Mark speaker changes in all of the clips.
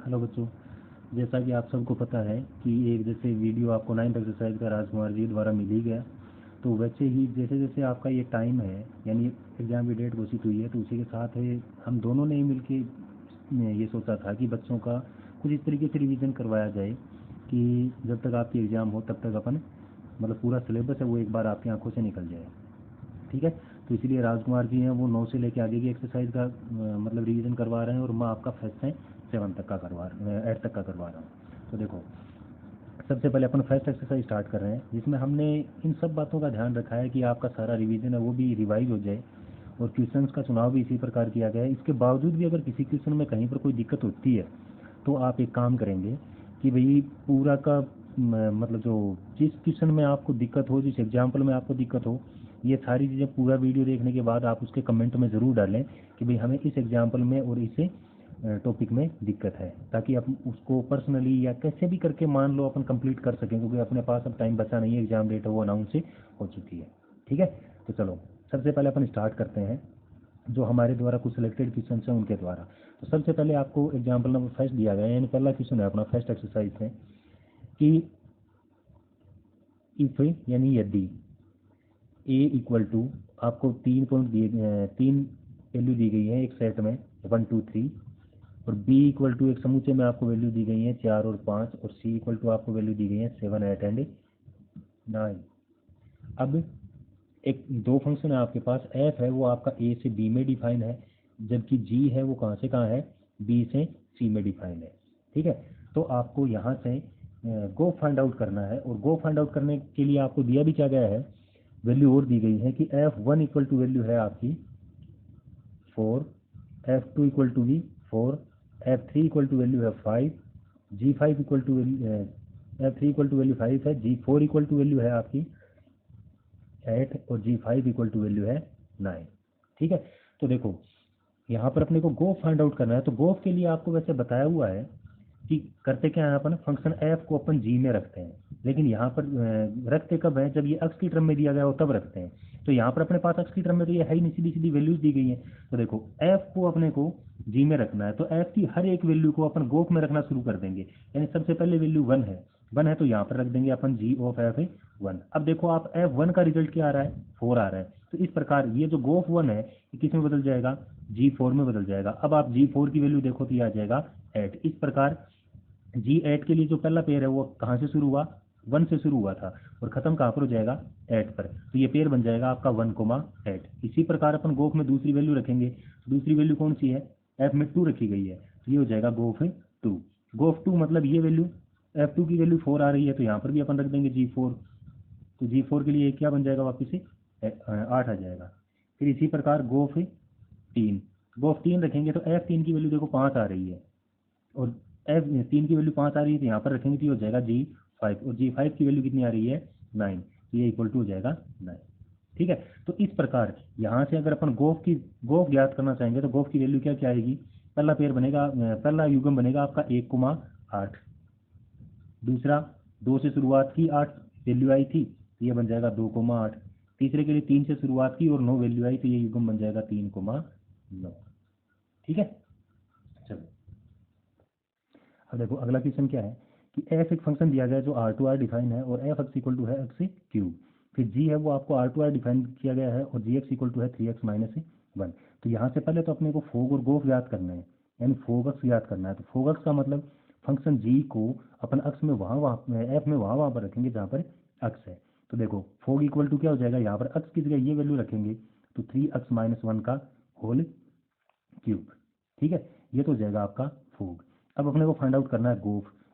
Speaker 1: Hello बच्चों, जैसा कि आप सबको पता है कि एक जैसे वीडियो आपको 9th एक्सरसाइज का राजकुमार जी द्वारा मिल ही गया। तो वैसे ही जैसे जैसे आपका ये टाइम है, यानी एग्ज़ाम की डेट घोषित हुई है, तो उसी के साथ हम दोनों ने मिल के ये सोचा था कि बच्चों का कुछ इस तरीके से रिवीजन करवाया जाए कि जब तक आपकी एग्ज़ाम हो तब तक अपन मतलब पूरा सिलेबस है वो एक बार आपकी आंखों से निकल जाए। ठीक है। तो इसीलिए राजकुमार जी हैं वो 9 से लेके आगे की एक्सरसाइज का मतलब रिवीजन करवा रहे हैं, और मैं आपका फर्स्ट है 7 तक का करवा 8 तक का करवा रहा हूँ। तो देखो, सबसे पहले अपन फर्स्ट एक्सरसाइज स्टार्ट कर रहे हैं, जिसमें हमने इन सब बातों का ध्यान रखा है कि आपका सारा रिवीजन है वो भी रिवाइज हो जाए, और क्वेश्चंस का चुनाव भी इसी प्रकार किया गया है। इसके बावजूद भी अगर किसी क्वेश्चन में कहीं पर कोई दिक्कत होती है तो आप एक काम करेंगे कि भाई पूरा का मतलब जो जिस क्वेश्चन में आपको दिक्कत हो, जिस एग्जाम्पल में आपको दिक्कत हो, ये सारी चीज़ें पूरा वीडियो देखने के बाद आप उसके कमेंट में ज़रूर डालें कि भाई हमें इस एग्जाम्पल में और इस टॉपिक में दिक्कत है, ताकि आप उसको पर्सनली या कैसे भी करके मान लो अपन कंप्लीट कर सकें, क्योंकि अपने पास अब टाइम बचा नहीं है, एग्जाम डेट वो अनाउंस हो चुकी है। ठीक है। तो चलो सबसे पहले अपन स्टार्ट करते हैं जो हमारे द्वारा कुछ सिलेक्टेड क्वेश्चन हैं उनके द्वारा। तो सबसे पहले आपको एग्जाम्पल नंबर फर्स्ट दिया गया है, यानी पहला क्वेश्चन है अपना फर्स्ट एक्सरसाइज में कि इफ यानी यदि ए इक्वल टू, आपको 3 पॉइंट दिए 3 वैल्यू दी गई है एक सेट में 1 2 3, और बी इक्वल टू एक समूचे में आपको वैल्यू दी गई है 4 और 5, और सी इक्वल टू आपको वैल्यू दी गई है 7 8 एंड 9। अब एक दो फंक्शन है आपके पास, एफ है वो आपका ए से बी में डिफाइन है, जबकि जी है वो कहाँ से कहाँ है, बी से सी में डिफाइन है। ठीक है। तो आपको यहाँ से गो फाइंड आउट करना है, और गो फाइंड आउट करने के लिए आपको दिया भी क्या गया है, वैल्यू और दी गई है कि F1 इक्वल टू वैल्यू है आपकी 4, F2 इक्वल टू भी 4, F3 इक्वल टू वैल्यू है 5, G5 equal to F3 equal to value 5 है, G4 इक्वल टू वैल्यू है आपकी 8, और G5 इक्वल टू वैल्यू है 9। ठीक है। तो देखो यहाँ पर अपने को गो फाइंड आउट करना है, तो गो के लिए आपको वैसे बताया हुआ है कि करते क्या है, अपन फंक्शन एफ को अपन जी में रखते हैं, लेकिन यहाँ पर रखते कब है, जब ये अक्स की टर्म में दिया गया हो तब रखते हैं। तो यहाँ पर अपने पास अक्स की टर्म में तो ये है ही नहीं, सीधी सीधी वैल्यूज दी गई हैं। तो देखो एफ को अपने को जी में रखना है, तो एफ की हर एक वैल्यू को अपन गोफ में रखना शुरू कर देंगे। यानी सबसे पहले वैल्यू 1 है तो यहाँ पर रख देंगे अपन जी ऑफ एफ 1। अब देखो आप F1 का रिजल्ट क्या आ रहा है, 4 आ रहा है, तो इस प्रकार ये जो गोफ 1 है ये किस में बदल जाएगा, G4 में बदल जाएगा। अब आप G4 की वैल्यू देखो तो ये आ जाएगा 8। इस प्रकार G8 के लिए जो पहला पेयर है वो कहाँ से शुरू हुआ, 1 से शुरू हुआ था, और खत्म कहाँ पर हो जाएगा 8 पर, तो ये पेयर बन जाएगा आपका 1, 8। इसी प्रकार अपन गोफ में दूसरी वैल्यू रखेंगे, दूसरी वैल्यू कौन सी है, F में 2 रखी गई है, तो ये हो जाएगा गोफ 2। गोफ 2 मतलब ये वैल्यू F2 की वैल्यू 4 आ रही है, तो यहाँ पर भी अपन रख देंगे G4, तो G4 के लिए क्या बन जाएगा वापस से 8 आ जाएगा। फिर इसी प्रकार गोफ 3 रखेंगे तो F3 की वैल्यू देखो 5 आ रही है, और F3 की वैल्यू 5 आ रही है, तो यहाँ पर रखेंगे तो ये हो जाएगा G5, और G5 की वैल्यू कितनी आ रही है 9, तो ये इक्वल टू हो जाएगा 9। ठीक है। तो इस प्रकार यहाँ से अगर अपन गोफ ज्ञात करना चाहेंगे तो गोफ की वैल्यू क्या क्या आएगी, पहला पेयर बनेगा, पहला युग्म बनेगा आपका 1, 8, दूसरा 2 से शुरुआत की 8 वैल्यू आई थी, तो ये बन जाएगा 2, 8। तीसरे के लिए 3 से शुरुआत की और 9 वैल्यू आई, तो ये युग्म बन जाएगा 3, 9। ठीक है। चलो अब देखो अगला क्वेश्चन क्या है कि एफ एक फंक्शन दिया गया है जो R2R डिफाइन है, और एफ एक्स इक्वल टू है एक्स क्यूब, फिर जी है वो आपको R2R डिफाइन किया गया है, और जी एक्स इक्वल टू है 3x-1। तो यहाँ से पहले तो अपने को फोग और गोफ याद करना है, यानी फोगक्स याद करना है। तो फोगक्स का मतलब फंक्शन जी को अपन अक्स में वहाँ एफ में वहाँ पर रखेंगे जहाँ पर अक्स है। तो देखो फोग इक्वल टू क्या हो जाएगा, यहाँ पर अक्स की जगह ये वैल्यू रखेंगे तो 3x-1 का होल क्यूब। ठीक है। ये तो हो जाएगा आपका फोग। अब अपने को फाइंड आउट करना है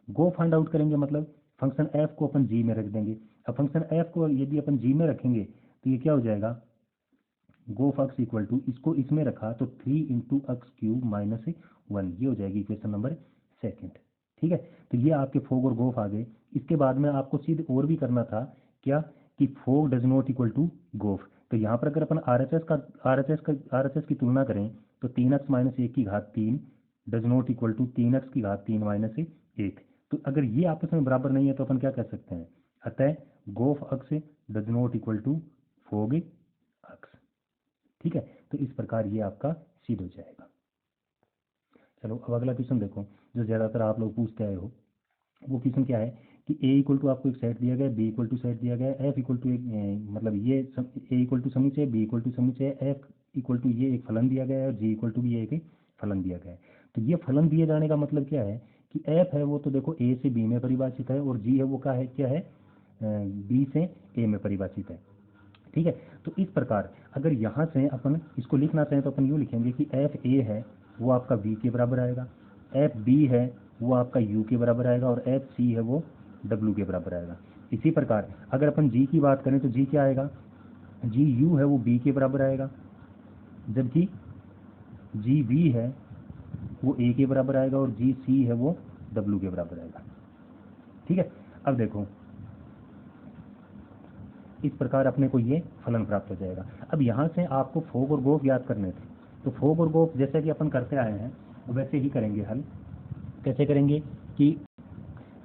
Speaker 1: गोफ फाइंड आउट करेंगे मतलब फंक्शन एफ को अपन जी में रख देंगे। अब फंक्शन एफ को यदि अपन जी में रखेंगे तो ये क्या हो जाएगा, गोफ अक्स इक्वल टू, इसको इसमें रखा तो 3 × x³ - 1, ये हो जाएगी इक्वेशन नंबर सेकंड। ठीक है। तो ये आपके फोग और गोफ आ गए। इसके बाद में आपको सीधे और भी करना था क्या, कि fog does not equal to gof. तो यहाँ पर अगर अपन आर एच एस की तुलना करें तो 3x-1 does not equal to 3x-3 - 1। तो अगर ये आपस में बराबर नहीं है तो अपन क्या कर सकते हैं, अतः gof x does not equal to fog x. ठीक है। तो इस प्रकार ये आपका सिद्ध हो जाएगा। चलो अब अगला क्वेश्चन देखो, जो ज़्यादातर आप लोग पूछते आए हो। वो क्वेश्चन क्या है कि ए इक्वल टू आपको एक सेट दिया गया है, बी इक्वल टू सेट दिया गया है, एफ इक्वल टू एक मतलब ये ए इक्वल टू समुच्चय, बी इक्वल टू समुच्चय, एफ इक्वल टू ये एक फलन दिया गया है और जी इक्वल टू भी ये एक फलन दिया गया है। तो ये फलन दिए जाने का मतलब क्या है कि एफ है वो तो देखो ए से बी में परिभाषित है, और जी है वो क्या है बी से ए में परिभाषित है। ठीक है, तो इस प्रकार अगर यहाँ से अपन इसको लिखना चाहें तो अपन यूँ लिखेंगे कि एफ ए है वो आपका वी के बराबर आएगा, एफ बी है वो आपका यू के बराबर आएगा, और एफ सी है वो डब्ल्यू के बराबर आएगा। इसी प्रकार अगर अपन जी की बात करें तो जी क्या आएगा, जी यू है वो बी के बराबर आएगा, जबकि जी वी है वो ए के बराबर आएगा, और जी सी है वो डब्ल्यू के बराबर आएगा। ठीक है, अब देखो इस प्रकार अपने को ये फलन प्राप्त हो जाएगा। अब यहाँ से आपको फोग और गोफ याद करने थे, तो फोग और गोफ जैसे कि अपन करते आए हैं वैसे ही करेंगे हल। कैसे करेंगे कि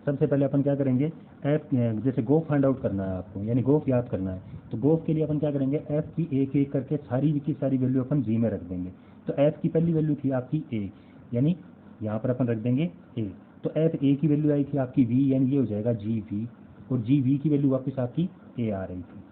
Speaker 1: सबसे पहले अपन क्या करेंगे, एफ जैसे गोफ फाइंड आउट करना है आपको, यानी गोफ याद करना है, तो गोफ के लिए अपन क्या करेंगे, एफ की एक एक करके सारी की सारी वैल्यू अपन जी में रख देंगे। तो एफ की पहली वैल्यू थी आपकी ए, यानी यहाँ पर अपन रख देंगे ए, तो एफ ए की वैल्यू आई थी आपकी वी, यानी ये हो जाएगा जी वी, और जी वी की वैल्यू वापस आपकी ए आ रही थी।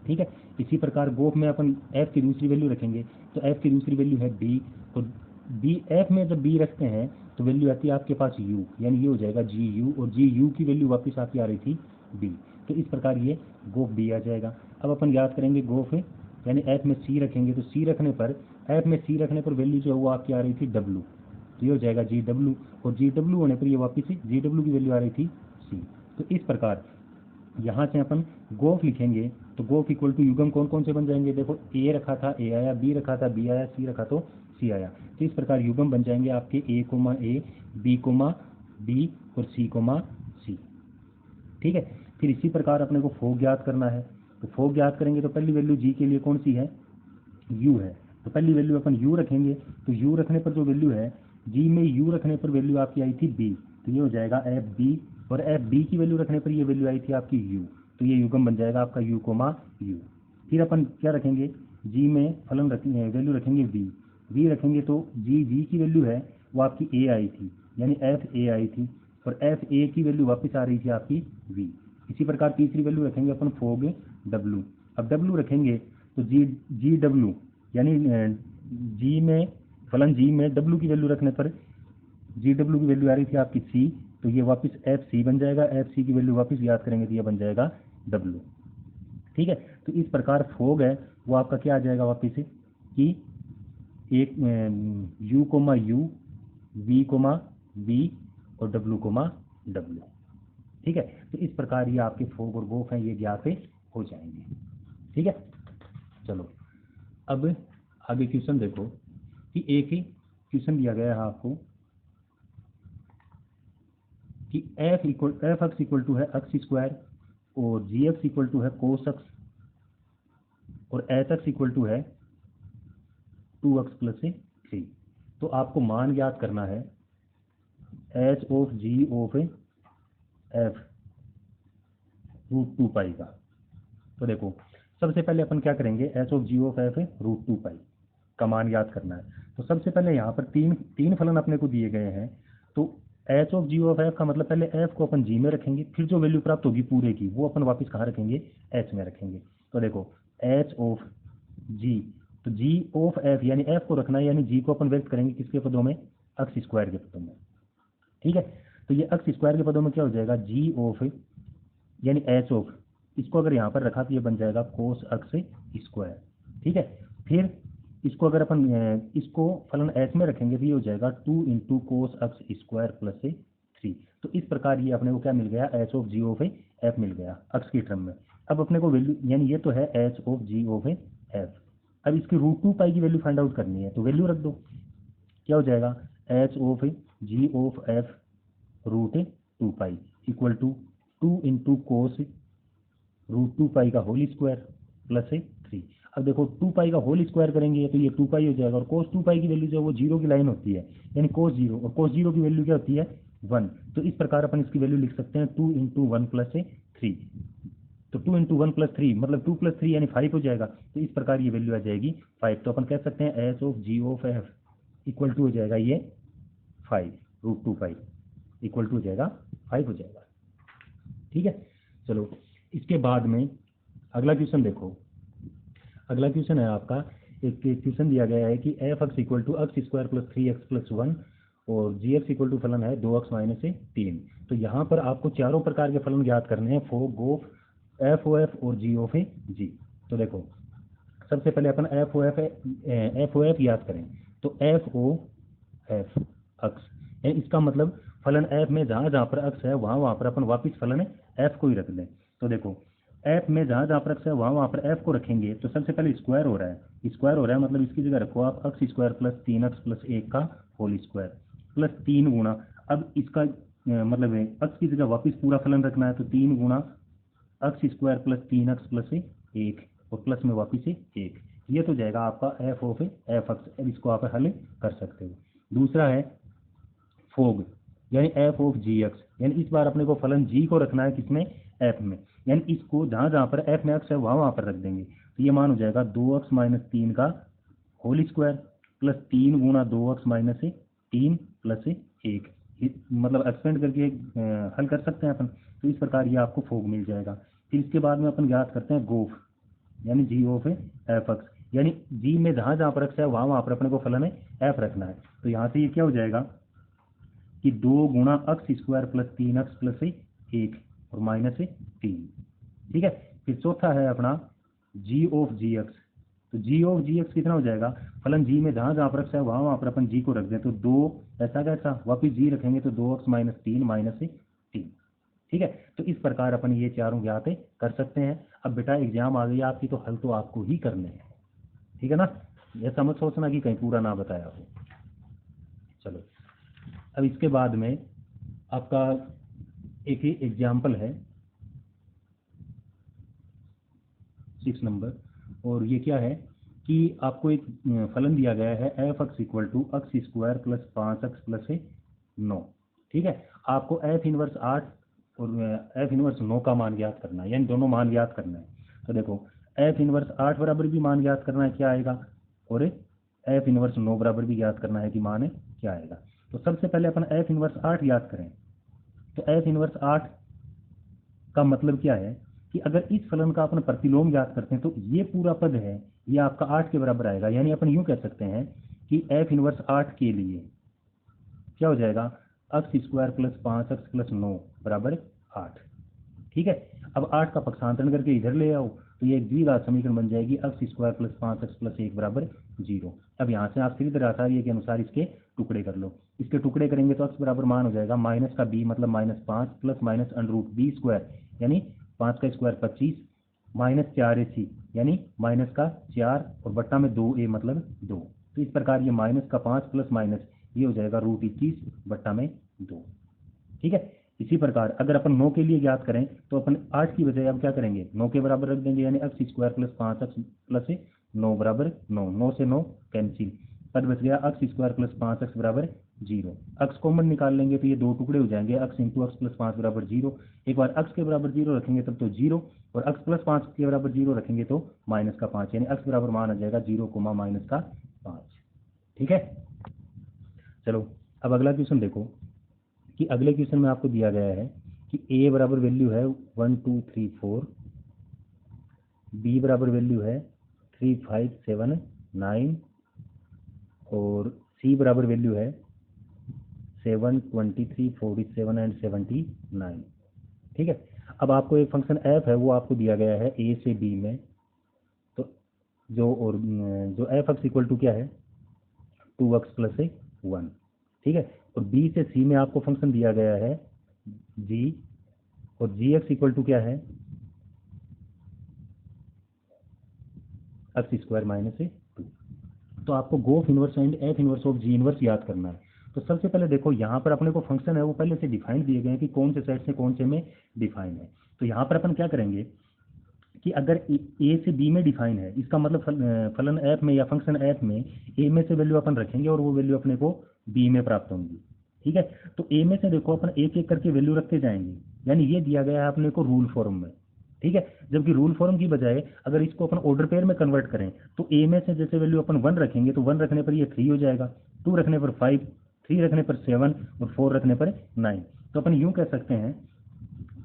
Speaker 1: ठीक है, इसी प्रकार गोफ में अपन एफ की दूसरी वैल्यू रखेंगे, तो एफ की दूसरी वैल्यू है बी, और बी एफ में जब बी रखते हैं तो वैल्यू आती है आपके पास यू, यानी ये हो जाएगा जी यू, और जी यू की वैल्यू वापस आपकी आ रही थी बी, तो इस प्रकार ये गोफ बी आ जाएगा। अब अपन याद करेंगे गोफ यानी एफ में सी रखेंगे, तो सी रखने पर एफ में सी रखने पर वैल्यू जो है वो आपकी आ रही थी डब्लू, तो ये हो जाएगा जी डब्लू, और जी डब्लू होने पर ये वापस जी डब्लू की वैल्यू आ रही थी सी। तो इस प्रकार यहाँ से अपन गोफ लिखेंगे, तो गोफ इक्वल टू युगम कौन कौन से बन जाएंगे, देखो ए रखा था ए आया, बी रखा था बी आया, सी रखा तो सी आया, तो इस प्रकार युगम बन जाएंगे आपके ए कोमा ए, बी कोमा बी, और सी कोमा सी। ठीक है, फिर इसी प्रकार अपने को फोग याद करना है, तो फोग याद करेंगे तो पहली वैल्यू जी के लिए कौन सी है, यू है, तो पहली वैल्यू अपन यू रखेंगे, तो यू रखने पर जो वैल्यू है जी में यू रखने पर वैल्यू आपकी आई थी बी, तो ये हो जाएगा एफ बी, और एफ बी की वैल्यू रखने पर ये वैल्यू आई थी आपकी यू, तो ये युगम बन जाएगा आपका यू कोमा यू। फिर अपन क्या रखेंगे, जी में फलन रखेंगे वैल्यू रखेंगे वी, वी रखेंगे तो जी वी की वैल्यू है वो आपकी ए आई थी, यानी एफ ए आई थी, और एफ ए की वैल्यू वापस आ रही थी आपकी वी। इसी प्रकार तीसरी वैल्यू रखेंगे अपन फोग डब्लू, अब डब्लू रखेंगे तो जी डब्लू, यानी जी में फलन जी में डब्लू की वैल्यू रखने पर जी डब्लू की वैल्यू आ रही थी आपकी सी, तो ये वापस एफ सी बन जाएगा, एफ सी की वैल्यू वापस याद करेंगे तो ये बन जाएगा डब्लू। ठीक है, तो इस प्रकार फोग है वो आपका क्या आ जाएगा वापस कि एक U comma U, V comma V, और डब्लू कोमा डब्लू। ठीक है, तो इस प्रकार ये आपके फोग और गोफ हैं ये ज्ञात हो जाएंगे। ठीक है, चलो अब आगे क्वेश्चन देखो कि एक ही क्वेश्चन दिया गया है आपको कि एफ एक्स इक्वल टू है एक्स स्क्वायर, और जी एक्स इक्वल टू है कोस एक्स, और एच एक्स इक्वल टू है 2x प्लस 3। तो आपको मान याद करना है h of ji of f root 2 pi का। तो देखो सबसे पहले अपन क्या करेंगे, h of ji of f root 2 pi का मान याद करना है। तो सबसे पहले यहाँ पर तीन फलन अपने को दिए गए हैं, तो H of ji of f का मतलब पहले एफ को अपन जी में रखेंगे, फिर जो वैल्यू प्राप्त होगी पूरे की वो अपन वापस कहाँ रखेंगे, एच में रखेंगे। तो देखो एच ऑफ जी, तो जी ऑफ एफ यानी एफ को रखना है, यानी जी को अपन व्यक्त करेंगे किसके पदों में, एक्स स्क्वायर के पदों में। ठीक है, तो ये एक्स स्क्वायर के पदों में क्या हो जाएगा, जी ऑफ यानी एच ऑफ, इसको अगर यहाँ पर रखा तो ये बन जाएगा कोस एक्स स्क्वायर। ठीक है, फिर इसको अगर अपन इसको फलन एच में रखेंगे तो ये हो जाएगा 2 into cos x square plus 3। तो इस प्रकार ये अपने को क्या मिल गया, h of ji of f मिल गया एक्स की टर्म में। अब अपने को वैल्यू यानी ये तो है h of ji of f, अब इसकी रूट 2 पाई की वैल्यू फाइंड आउट करनी है, तो वैल्यू रख दो, क्या हो जाएगा h of ji of f root 2 pi equal to 2 into cos root 2 pi का होल स्क्वायर प्लस 3। अब देखो 2 पाई का होल स्क्वायर करेंगे तो ये 2 पाई हो जाएगा, और कोस 2 पाई की वैल्यू जो है वो जीरो की लाइन होती है, यानी कोस जीरो, और कोस जीरो की वैल्यू क्या होती है 1। तो इस प्रकार अपन इसकी वैल्यू लिख सकते हैं 2 इंटू 1 प्लस 3। तो 2 इंटू 1 प्लस 3 मतलब 2 प्लस 3 यानी 5 हो जाएगा, तो इस प्रकार ये वैल्यू आ जाएगी 5। तो अपन कह सकते हैं h of ji of F equal to हो जाएगा ये 5 इक्वल टू हो जाएगा 5 हो जाएगा। ठीक है, चलो इसके बाद में अगला क्वेश्चन देखो। अगला क्वेश्चन है आपका, एक क्वेश्चन दिया गया है कि f x equal to x square plus 3x plus 1 और जी एक्स इक्वल टू फलन है 2x माइनस 3। तो यहाँ पर आपको चारों प्रकार के फलन ज्ञात करने हैं, फोग, गोफ, एफ ओ एफ और जी ऑफ जी। तो देखो सबसे पहले अपन एफ ओ एफ याद करें। तो एफ ओ एफ अक्स, इसका मतलब फलन एफ में जहाँ जहाँ पर अक्स है वहाँ पर अपन वापिस फलन एफ को ही रख दें। तो देखो एफ में जहाँ जहाँ पर अक्स है वहाँ पर एफ को रखेंगे। तो सबसे पहले स्क्वायर हो रहा है, मतलब इसकी जगह रखो आप x square plus 3x plus 1 का होल स्क्वायर प्लस 3 गुणा, अब इसका मतलब है एक्स की जगह वापिस पूरा फलन रखना है। तो 3 गुणा x square plus 3x plus 1 और प्लस में वापिस 1, ये तो जाएगा आपका एफ ऑफ एफ एक्स। अब इसको आप हल कर सकते हो। दूसरा है फोग यानी एफ ऑफ जी एक्स, यानी इस बार अपने को फलन जी को रखना है किसमें, एफ में, यानी इसको जहाँ जहाँ पर एफ में एक्स है वहाँ पर रख देंगे। तो ये मान हो जाएगा 2x माइनस 3 का होल स्क्वायर प्लस 3 गुणा 2x माइनस 3 प्लस 1, मतलब एक्सपेंड करके हल कर सकते हैं अपन। तो इस प्रकार ये आपको फोग मिल जाएगा। फिर इसके बाद में अपन याद करते हैं गोफ यानी जी ऑफ एफ एक्स, यानी जी में जहाँ जहाँ पर एक्स है वहाँ पर अपने को फलन एफ रखना है। तो यहाँ से ये क्या हो जाएगा कि 2 गुणा x square plus 3x plus 1 और माइनस 3। ठीक है, फिर चौथा है अपना जी ऑफ जी एक्स। तो जी ऑफ जी एक्स कितना हो जाएगा, फलन जी में जहाँ जहाँ पर एक्स है वहाँ पर अपन जी को रख दें। तो 2 ऐसा कैसा वापिस जी रखेंगे तो 2x माइनस 3 माइनस 3। ठीक है, तो इस प्रकार अपन ये चारों ज्ञात कर सकते हैं। अब बेटा एग्जाम आ गई आपकी तो हल तो आपको ही करने हैं, ठीक है ना, ऐसा मत सोचना कि कहीं पूरा ना बताया हो। चलो अब इसके बाद में आपका एक ही एग्जाम्पल है 6 नंबर, और ये क्या है कि आपको एक फलन दिया गया है f x equal to x square plus 5x plus 9। ठीक है, आपको एफ इनवर्स 8 और एफ इनवर्स 9 का मान ज्ञात करना है, यानी दोनों मान ज्ञात करना है। तो देखो एफ इनवर्स 8 बराबर भी मान ज्ञात करना है क्या आएगा, और एफ इनवर्स 9 बराबर भी ज्ञात करना है कि मान क्या आएगा। तो सबसे पहले अपन एफ इनवर्स 8 याद करें। तो एफ इनवर्स 8 का मतलब क्या है कि अगर इस फलन का अपन प्रतिलोम ज्ञात करते हैं तो ये पूरा पद है ये आपका 8 के बराबर आएगा। यानी अपन यूं कह सकते हैं कि एफ इनवर्स 8 के लिए क्या हो जाएगा, x square plus 5x plus 9 बराबर 8। ठीक है, अब 8 का पक्षांतरण करके इधर ले आओ तो ये एक द्विघात समीकरण बन जाएगी x square plus 5x plus 1 बराबर 0। अब यहाँ से आप सीधे आचार्य के अनुसार इसके टुकड़े कर लो। इसके टुकड़े करेंगे तो x बराबर मान हो जाएगा माइनस का b मतलब -5 plus minus under b square यानी 5 का स्क्वायर 25 माइनस 4ac यानी माइनस का 4 और बट्टा में 2a मतलब 2। तो इस प्रकार ये माइनस का 5 प्लस माइनस ये हो जाएगा √21 बट्टा में 2। ठीक है, इसी प्रकार अगर अपन 9 के लिए ज्ञात करें तो अपन 8 की बजाय अब क्या करेंगे 9 के बराबर रख देंगे, यानी x square plus 5x plus 9 बराबर 9, 9 से 9 कैंसिल, पद बच गया एक्स स्क्वायर प्लस 5x बराबर 0। एक्स कॉमन निकाल लेंगे तो ये दो टुकड़े हो जाएंगे, एक्स इंटू एक्स प्लस 5 बराबर 0। एक बार एक्स के बराबर 0 रखेंगे तब तो 0, और एक्स प्लस 5 के बराबर 0 रखेंगे तो माइनस का 5, यानी एक्स बराबर मान आ जाएगा 0, माइनस का 5। ठीक है, चलो अब अगला क्वेश्चन देखो कि अगले क्वेश्चन में आपको दिया गया है कि a बराबर वैल्यू है 1 2 3 4, b बराबर वैल्यू है 3 5 7 9 और c बराबर वैल्यू है 7 23 47 एंड 79। ठीक है, अब आपको एक फंक्शन f है वो आपको दिया गया है a से b में। तो जो एफ एक्स इक्वल टू क्या है 2x प्लस 1। ठीक है, और b से c में आपको फंक्शन दिया गया है g, और जी एक्स इक्वल टू क्या है एक्स स्क्वायर माइनस 2। तो आपको गोफ inverse and F inverse of ji inverse याद करना है। तो सबसे पहले देखो यहाँ पर अपने को फंक्शन है वो पहले से डिफाइन दिए गए हैं कि कौन से सेट से कौन से में डिफाइन है। तो यहाँ पर अपन क्या करेंगे कि अगर ए से बी में डिफाइन है इसका मतलब फलन एफ में या फंक्शन एफ में ए में से वैल्यू अपन रखेंगे और वो वैल्यू अपने को बी में प्राप्त होंगी। ठीक है, तो ए में से देखो अपन एक एक करके वैल्यू रखते जाएंगे, यानी ये दिया गया है अपने को रूल फॉर्म में। ठीक है, जबकि रूल फॉर्म की बजाय अगर इसको अपन ऑर्डर पेयर में कन्वर्ट करें तो ए में से जैसे वैल्यू अपन 1 रखेंगे तो 1 रखने पर ये 3 हो जाएगा, 2 रखने पर 5, 3 रखने पर 7 और 4 रखने पर 9। तो अपन यूं कह सकते हैं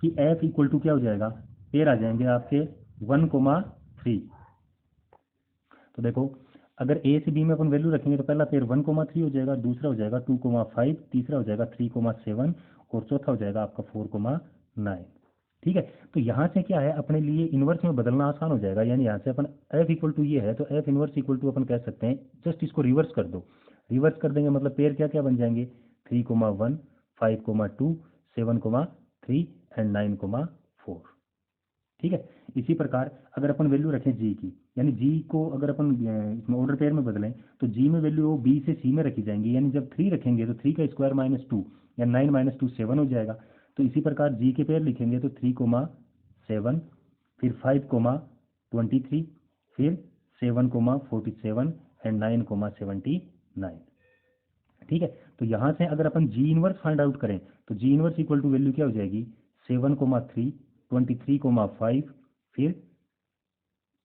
Speaker 1: कि f इक्वल टू क्या हो जाएगा, पेयर आ जाएंगे आपके 1,3। तो देखो अगर ए से बी में अपन वैल्यू रखेंगे तो पहला पेयर 1,3 हो जाएगा, दूसरा हो जाएगा 2,5, तीसरा हो जाएगा 3,7 और चौथा हो जाएगा आपका 4,9। ठीक है, तो यहाँ से क्या है अपने लिए इन्वर्स में बदलना आसान हो जाएगा। यानी यहाँ से अपन f इक्वल टू ये है तो f इन्वर्स इक्वल टू अपन कह सकते हैं जस्ट इसको रिवर्स कर दो। रिवर्स कर देंगे मतलब पेयर क्या क्या बन जाएंगे, 3,1, 5,2, 7,3 एंड 9,4। ठीक है, इसी प्रकार अगर अपन वैल्यू रखें जी की, यानी जी को अगर अपन इसमें ऑर्डर पेयर में बदलें तो जी में वैल्यू बी से सी में रखी जाएंगी। यानी जब 3 रखेंगे तो 3 का स्क्वायर -2 या 9 - 2 7 हो जाएगा। तो इसी प्रकार जी के पेयर लिखेंगे तो 3,7, फिर 5,23, फिर 7,47 एंड 9,79। ठीक है, तो यहाँ से अगर अपन जी इनवर्स फाइंड आउट करें तो g inverse equal to value क्या हो जाएगी, 7,3, 23,5, फिर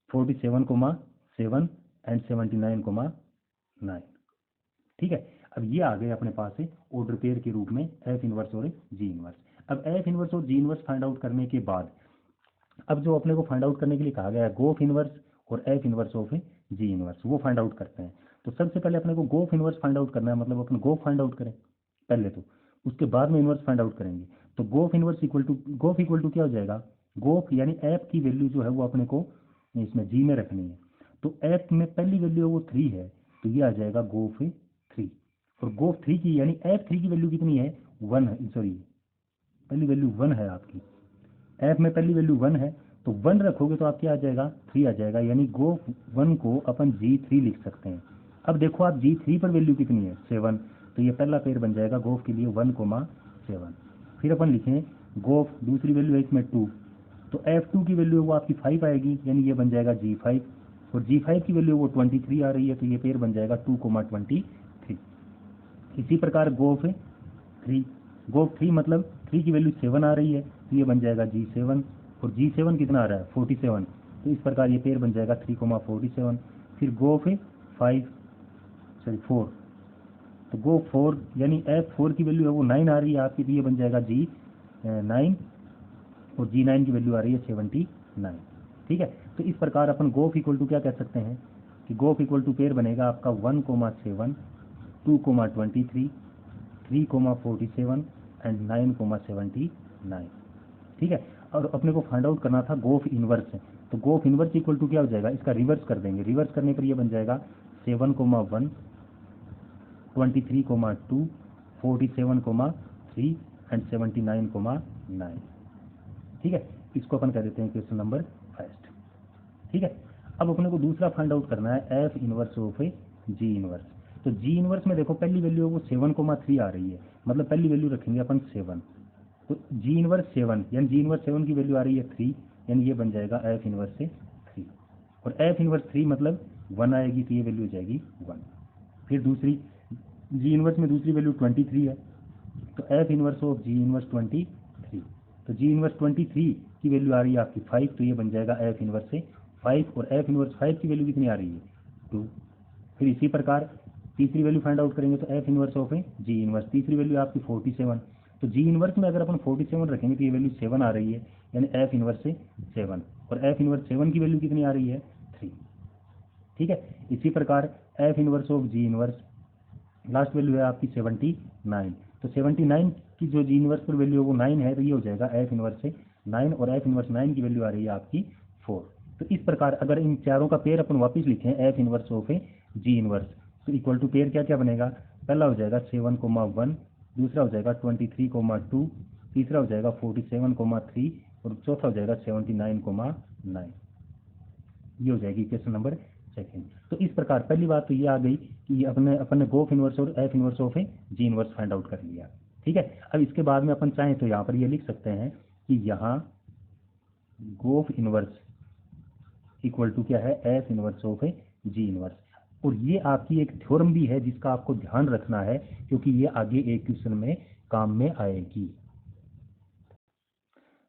Speaker 1: 47,7 एंड 79,9। ठीक है, अब ये आ गए अपने पास से ऑर्डर पेयर के रूप में एफ इनवर्स और जी इनवर्स। अब एफ इनवर्स और जी इनवर्स फाइंड आउट करने के बाद अब जो अपने को फाइंड आउट करने के लिए कहा गया है गोफ इनवर्स और F inverse of ji inverse, वो फाइंड आउट करते हैं। तो सबसे पहले अपने को गोफ इनवर्स फाइंड आउट करना है, मतलब अपन गोफ फाइंड आउट करें पहले, तो उसके बाद में इनवर्स फाइंड आउट करेंगे। तो गोफ इनवर्स इक्वल टू गोफ इक्वल टू क्या हो जाएगा, गोफ यानी एफ की वैल्यू जो है वो अपने को इसमें जी में रखनी है। तो एफ में पहली वैल्यू वो 3 है तो ये आ जाएगा गोफ 3। और गोफ 3 की यानी एफ 3 की वैल्यू कितनी है, 1 है, सॉरी पहली वैल्यू 1 है आपकी, एफ में पहली वैल्यू 1 है तो 1 रखोगे तो आपके आ जाएगा 3 आ जाएगा। यानी गोफ 1 को अपन G3 लिख सकते हैं। अब देखो आप G3 पर वैल्यू कितनी है, 7, तो ये पहला पेयर बन जाएगा गोफ के लिए 1,7। फिर अपन लिखें गोफ दूसरी वैल्यू है इसमें 2, तो F2 की वैल्यू वो आपकी 5 आएगी, यानी ये बन जाएगा G5। और G5 की वैल्यू वो 23 आ रही है तो ये पेयर बन जाएगा 2,23। इसी प्रकार गोफ 3, गोफ 3 मतलब 3 की वैल्यू 7 आ रही है तो ये बन जाएगा G7। और G7 कितना आ रहा है, 47, तो इस प्रकार ये पेयर बन जाएगा 3,47। फिर गोफ 4, तो गोफ 4 यानी F4 की वैल्यू है वो 9 आ रही है आपकी, तो ये बन जाएगा G9 और G9 की वैल्यू आ रही है 79। ठीक है, तो इस प्रकार अपन गोफ इक्वल टू क्या कह सकते हैं कि गोफ इक्वल टू पेयर बनेगा आपका 1,7, 2,23, 3,47 एंड 9,79। ठीक है, और अपने को फाइंड आउट करना था गोफ इनवर्स है, तो गोफ इनवर्स इक्वल टू क्या हो जाएगा, इसका रिवर्स कर देंगे। रिवर्स करने पर ये बन जाएगा 7,1, 23,2, 47,3 एंड 79,9। ठीक है, इसको अपन कह देते हैं क्वेश्चन नंबर फर्स्ट। ठीक है, अब अपने को दूसरा फाइंड आउट करना है F inverse of ji inverse. तो जी इनवर्स में देखो पहली वैल्यू वो 7,3 आ रही है, मतलब पहली वैल्यू रखेंगे अपन 7, तो जी इनवर्स 7 यानी जी इनवर्स 7 की वैल्यू आ रही है 3, यानी ये बन जाएगा एफ इनवर्स से 3। और एफ इनवर्स 3 मतलब 1 आएगी तो ये वैल्यू हो जाएगी 1। फिर दूसरी जी इनवर्स में दूसरी वैल्यू 23 है तो F inverse of ji inverse 23, तो जी इनवर्स 23 की वैल्यू आ रही है आपकी 5, तो ये बन जाएगा एफ इनवर्स से 5। और एफ इनवर्स 5 की वैल्यू कितनी आ रही है, 2। फिर इसी प्रकार तीसरी वैल्यू फाइंड आउट करेंगे तो F inverse of ji inverse, तीसरी वैल्यू आपकी 47, तो जी इनवर्स में अगर अपन 47 रखेंगे तो ये वैल्यू 7 आ रही है, यानी एफ इनवर्स से 7। और एफ इनवर्स 7 की वैल्यू कितनी आ रही है, 3। ठीक है, इसी प्रकार F inverse of ji inverse last value है आपकी 79, तो 79 की जो जी इनवर्स पर वैल्यू है वो 9 है, तो ये हो जाएगा एफ इनवर्स से 9। और एफ इनवर्स 9 की वैल्यू आ रही है आपकी 4। तो इस प्रकार अगर इन चारों का पेयर अपन वापस लिखें F inverse of ji inverse, तो इक्वल टू पेयर क्या क्या बनेगा, पहला हो जाएगा 7,1, दूसरा हो जाएगा 23,2, तीसरा हो जाएगा 47,3 और चौथा हो जाएगा 79,9। ये हो जाएगी क्वेश्चन नंबर सेकेंड। तो इस प्रकार पहली बात तो ये आ गई कि ये अपन ने गोफ इनवर्स और F inverse of ji inverse find out कर लिया। ठीक है, अब इसके बाद में अपन चाहें तो यहाँ पर ये लिख सकते हैं कि यहाँ गोफ इनवर्स इक्वल टू क्या है, F inverse of ji inverse. और ये आपकी एक थ्योरम भी है जिसका आपको ध्यान रखना है क्योंकि ये आगे एक क्वेश्चन में काम में आएगी।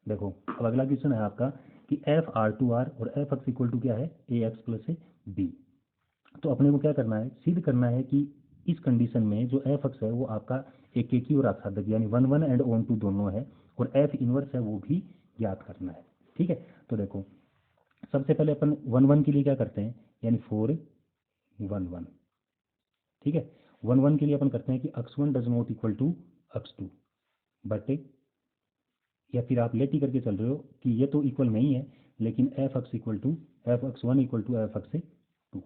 Speaker 1: देखो अब अगला क्वेश्चन है आपका कि एफ R2R और एफ एक्स इक्वल टू क्या है, ए एक्स प्लस बी। तो अपने को क्या करना है, सिद्ध करना है कि इस कंडीशन में जो एफ अक्स है वो आपका एकेकी और आच्छादक यानी 1 1 एंड ऑन टू दोनों है, और एफ इनवर्स है वो भी ज्ञात करना है। ठीक है, तो देखो सबसे पहले अपन 1 1 के लिए क्या करते हैं, यानी 4 1 1। ठीक है, 1 1 के लिए अपन करते हैं कि x1 does not equal to x2, but या फिर आप लेट ही करके चल रहे हो कि ये तो इक्वल नहीं है, लेकिन f x equal to f x one equal to f x two.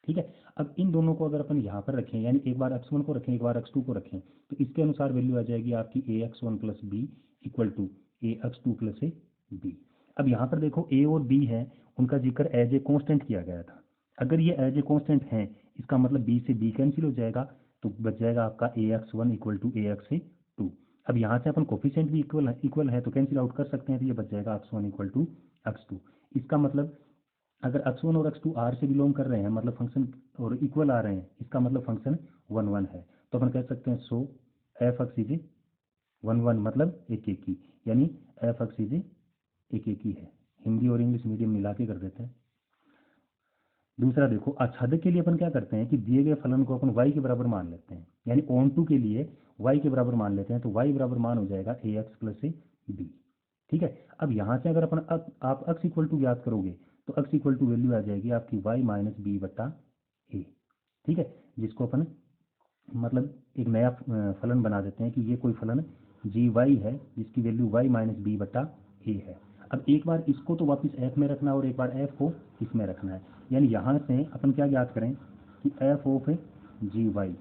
Speaker 1: ठीक है, अब इन दोनों को अगर अपन यहाँ पर रखें, यानी एक बार x1 को रखें एक बार x2 को रखें, तो इसके अनुसार वैल्यू आ जाएगी आपकी a x one plus b equal to a x two plus a b. अब यहाँ पर देखो ए और बी है, उनका जिक्र एज ए कॉन्स्टेंट किया गया था। अगर ये एज ए कॉन्स्टेंट है, इसका मतलब बी से बी कैंसिल हो जाएगा, तो बच जाएगा आपका a x one equal to a x two. अब यहाँ से अपन कोफिशिएंट भी इक्वल है तो कैंसिल आउट कर सकते हैं, तो ये बच जाएगा x1 इक्वल टू x2। इसका मतलब अगर x1 और x2 R से बिलोंग कर रहे हैं, मतलब फंक्शन और इक्वल आ रहे हैं, इसका मतलब फंक्शन 1 1 है, तो अपन कह सकते हैं सो एफ एक्स इज 1 1 मतलब एक एक ही, यानी एफ एक्स इज एक एक ही है। हिंदी और इंग्लिश मीडियम मिला के कर देते हैं। दूसरा देखो, आच्छादक के लिए अपन क्या करते हैं कि दिए गए फलन को अपन y के बराबर मान लेते हैं, यानी ऑन टू के लिए y के बराबर मान लेते हैं, तो y बराबर मान हो जाएगा a x plus a B. ठीक है, अब यहाँ से अगर अपन आप x इक्वल टू याद करोगे तो x इक्वल टू वैल्यू आ जाएगी आपकी y माइनस बी बटा ए। ठीक है, जिसको अपन मतलब एक नया फलन बना देते हैं कि ये कोई फलन जी वाई है जिसकी वैल्यू y माइनस बी बटा ए है। अब एक बार इसको तो वापस f में रखना और एक बार f को इसमें रखना है, यानी यहाँ से अपन क्या ज्ञात करें कि f ऑफ जी वाई,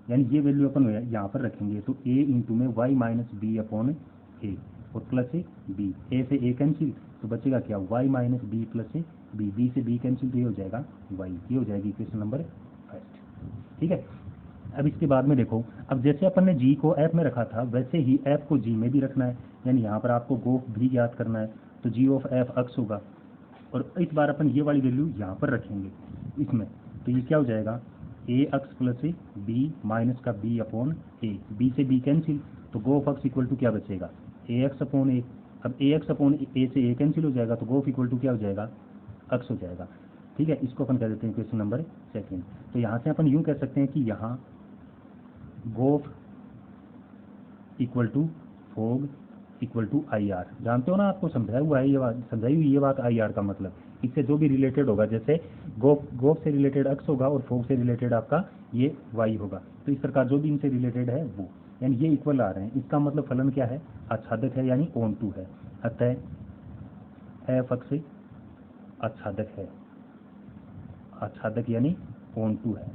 Speaker 1: यानी ये वैल्यू अपन यहाँ पर रखेंगे तो a इंटू में y माइनस बी अपॉन ए और प्लस ए बी, ए से ए कैंसिल तो बचेगा क्या y minus b plus a b, b से बी कैंसिल तो ये हो जाएगा y, ये हो जाएगी इक्वेशन नंबर फर्स्ट। ठीक है, अब इसके बाद में देखो, अब जैसे अपन ने g को f में रखा था वैसे ही f को g में भी रखना है, यानी यहाँ पर आपको गोफ भी ज्ञात करना है, तो g ऑफ f x होगा, और इस बार अपन ये वाली वैल्यू यहाँ पर रखेंगे इसमें, तो ये क्या हो जाएगा a x plus a b minus का बी अपॉन ए, बी से बी कैंसिल तो गोफ एक्स इक्वल टू क्या बचेगा ए एक्स अपॉन ए। अब ए एक्स अपॉन ए से ए कैंसिल हो जाएगा तो गोफ इक्वल टू क्या हो जाएगा एक्स हो जाएगा। ठीक है, इसको अपन कह देते हैं क्वेश्चन नंबर सेकेंड। तो यहाँ से अपन यूँ कह सकते हैं कि यहाँ gof equal to fog equal to I R, जानते हो ना, आपको समझाया हुआ है ये बात, समझाई हुई ये बात आई आर का मतलब, इससे जो भी रिलेटेड होगा, जैसे गोफ से रिलेटेड एक्स होगा और फोग से रिलेटेड आपका ये वाई होगा, तो इस प्रकार जो भी इनसे रिलेटेड है वो, यानी ये इक्वल आ रहे हैं, इसका मतलब फलन क्या है आच्छादक है यानी ऑन टू है, अतः एफ एक्स आच्छादक है, आच्छादक यानी ऑन टू है।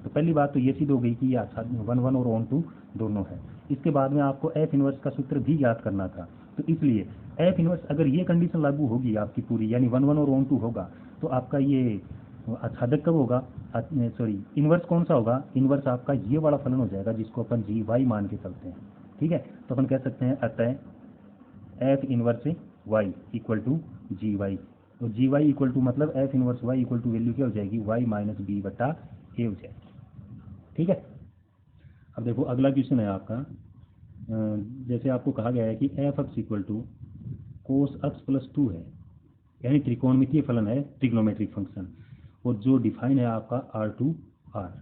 Speaker 1: तो पहली बात तो ये सिद्ध हो गई कि ये आच्छादक 1 1 और ऑन टू दोनों है। इसके बाद में आपको एफ इनवर्स का सूत्र भी याद करना था, तो इसलिए एफ इनवर्स अगर ये कंडीशन लागू होगी आपकी पूरी, यानी 1 1 और ऑन टू होगा, तो आपका ये आच्छादक कब होगा, सॉरी इनवर्स कौन सा होगा, इनवर्स आपका ये वाला फलन हो जाएगा जिसको अपन जी वाई मान के चलते हैं। ठीक है, तो अपन कह सकते हैं अतः f inverse y equal to g y, और जी वाई इक्वल टू मतलब f inverse y equal to value क्या हो जाएगी वाई माइनस बी बटा ए हो जाएगी। ठीक है, अब देखो अगला क्वेश्चन है आपका, जैसे आपको कहा गया है कि f x equal to cos x plus two है, यानी त्रिकोणमितीय फलन है, ट्रिग्नोमेट्रिक फंक्शन, और जो डिफाइन है आपका आर टू आर।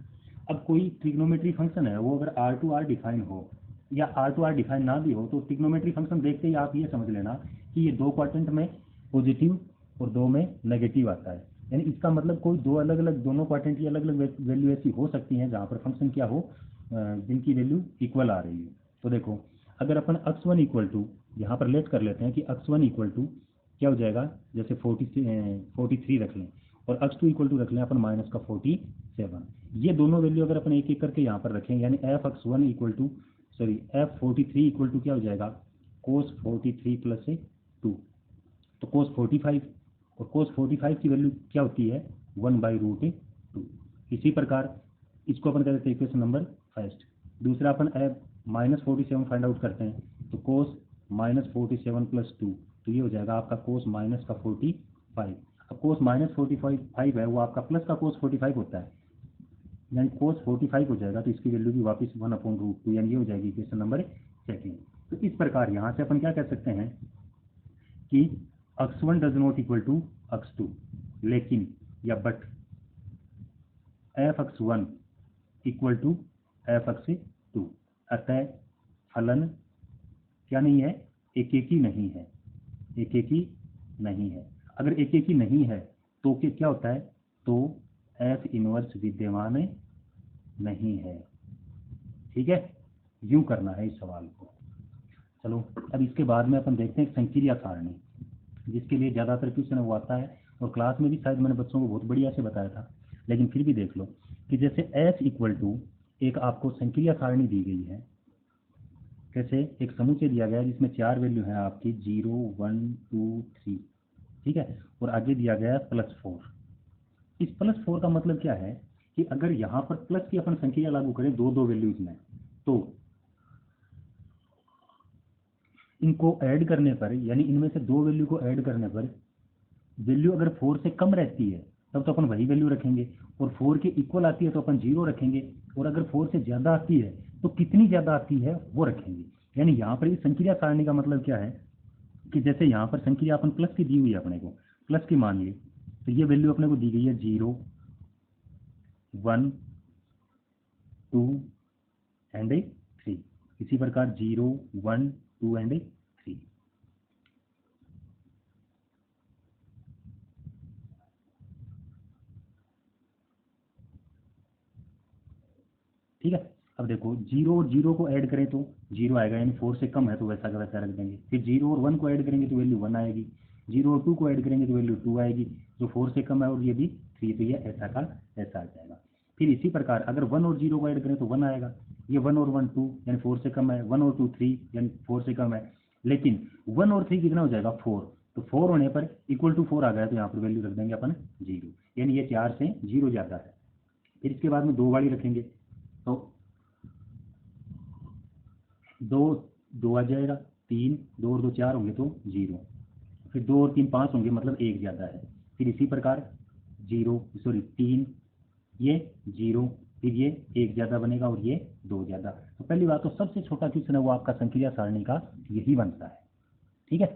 Speaker 1: अब कोई ट्रिग्नोमेट्रिक फंक्शन है वो अगर आर टू आर डिफाइन हो या आर टू आर डिफाइन ना भी हो, तो ट्रिग्नोमेट्रिक फंक्शन देखते ही आप ये समझ लेना कि ये दो क्वाड्रेंट में पॉजिटिव और दो में नेगेटिव आता है, यानी इसका मतलब कोई दो अलग अलग दोनों क्वाड्रेंट की अलग अलग वैल्यू ऐसी हो सकती हैं जहाँ पर फंक्शन क्या हो, जिनकी वैल्यू इक्वल आ रही है। तो देखो अगर अपन x1 इक्वल टू यहाँ पर लेट कर लेते हैं कि x1 इक्वल टू क्या हो जाएगा, जैसे 43 रख लें और x2 इक्वल टू रख लें अपन माइनस का 47, ये दोनों वैल्यू अगर अपन एक एक करके यहाँ पर रखें, यानी f x1 equal to sorry f 43 equal to क्या हो जाएगा कोस 43 प्लस 2, तो कोस 45 और कोस 45 की वैल्यू क्या होती है 1/√2। इसी प्रकार इसको अपन कहते हैं इक्वेशन नंबर फर्स्ट। दूसरा अपन एफ माइनस 47 फाइंड आउट करते हैं, तो कोस माइनस 47 प्लस 2, तो ये हो जाएगा आपका कोस माइनस का 45। अब कोस माइनस 45 है वो आपका प्लस का कोस 45 होता है, यानी कोस 45 हो जाएगा, तो इसकी वैल्यू भी वापस 1/√2, यानी ये हो जाएगी इक्वेशन नंबर सेकेंड। तो इस प्रकार यहाँ से अपन क्या कह सकते हैं कि x1 does not equal to x2, लेकिन या but f x1 equal to f x 2। अतः फलन क्या नहीं है, एकेकी नहीं है, एकेकी नहीं है। अगर एकेकी नहीं है तो क्या होता है, तो एफ इनवर्स विद्यमान नहीं है। ठीक है, यूं करना है इस सवाल को। चलो अब इसके बाद में अपन देखते हैं संकीर्या सारणी, जिसके लिए ज़्यादातर क्वेश्चन वो आता है और क्लास में भी शायद मैंने बच्चों को बहुत बढ़िया से बताया था, लेकिन फिर भी देख लो कि जैसे एच इक्वल टू एक आपको संकीर्या सारणी दी गई है। कैसे, एक समुच्चय दिया गया है जिसमें 4 वैल्यू है आपकी 0 1 2 3, ठीक है, और आगे दिया गया है +4। इस +4 का मतलब क्या है कि अगर यहाँ पर प्लस की अपन संख्या लागू करें दो दो वैल्यूज में, तो इनको ऐड करने पर, यानी इनमें से दो वैल्यू को ऐड करने पर वैल्यू अगर 4 से कम रहती है तब तो अपन वही वैल्यू रखेंगे, और 4 के इक्वल आती है तो अपन 0 रखेंगे, और अगर 4 से ज़्यादा आती है तो कितनी ज़्यादा आती है वो रखेंगे। यानी यहाँ पर इस संक्रिया सारणी का मतलब क्या है कि जैसे यहाँ पर संक्रिया अपन प्लस की दी हुई है, अपने को प्लस की मान लिए, तो ये वैल्यू अपने को दी गई है 0 1 2 एंड 3। इसी प्रकार 0 1 2 एंड 3। ठीक है, अब देखो 0 और 0 को ऐड करें तो 0 आएगा, यानी 4 से कम है तो वैसा का वैसा रख देंगे। फिर 0 और 1 को ऐड करेंगे तो वैल्यू 1 आएगी, 0 और 2 को ऐड करेंगे तो वैल्यू 2 आएगी, जो 4 से कम है, और ये भी 3, तो ये ऐसा का ऐसा आ जाएगा। फिर इसी प्रकार अगर 1 और 0 को ऐड करें तो 1 आएगा, ये 1 और 1 2 यानी 4 से कम है, 1 और 2 3 यानी 4 से कम है, लेकिन 1 और 3 कितना हो जाएगा 4, तो 4 होने पर इक्वल टू 4 आ गया, तो यहाँ पर वैल्यू रख देंगे अपन 0, यानी ये 4 से 0 ज़्यादा है। फिर इसके बाद में 2 वाली रखेंगे तो 2 आ जाएगा, 3 2 और 2 4 होंगे तो 0, फिर 2 और 3 5 होंगे मतलब 1 ज़्यादा है। फिर इसी प्रकार 3 ये 0, फिर ये 1 ज़्यादा बनेगा और ये 2 ज़्यादा। तो पहली बात तो सबसे छोटा क्वेश्चन है वो आपका संक्रिया सारणी का यही बनता है। ठीक है,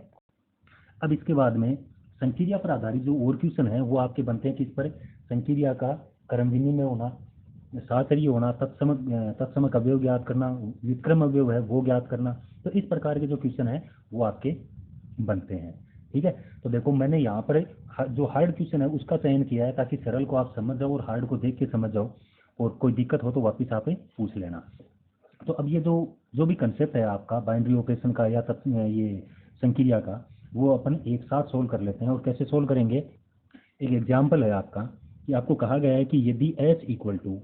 Speaker 1: अब इसके बाद में संक्रिया पर आधारित जो और क्वेश्चन है वो आपके बनते हैं किस पर, संक्रिया का क्रम विनिमय होना, साहचर्य होना, तत्समक अवयव ज्ञात करना, विक्रम अवयव है वो ज्ञात करना। तो इस प्रकार के जो क्वेश्चन है वो आपके बनते हैं। ठीक है, तो देखो मैंने यहाँ पर जो हार्ड क्वेश्चन है उसका चयन किया है ताकि सरल को आप समझ जाओ और हार्ड को देख के समझ जाओ, और कोई दिक्कत हो तो वापस आप पूछ लेना। तो अब ये जो भी कंसेप्ट है आपका बाइनरी ऑपरेशन का या ये संक्रिया का, वो अपन एक साथ सोल्व कर लेते हैं। और कैसे सोल्व करेंगे, एक एग्जाम्पल है आपका कि आपको कहा गया है कि यदि एच इक्वल टू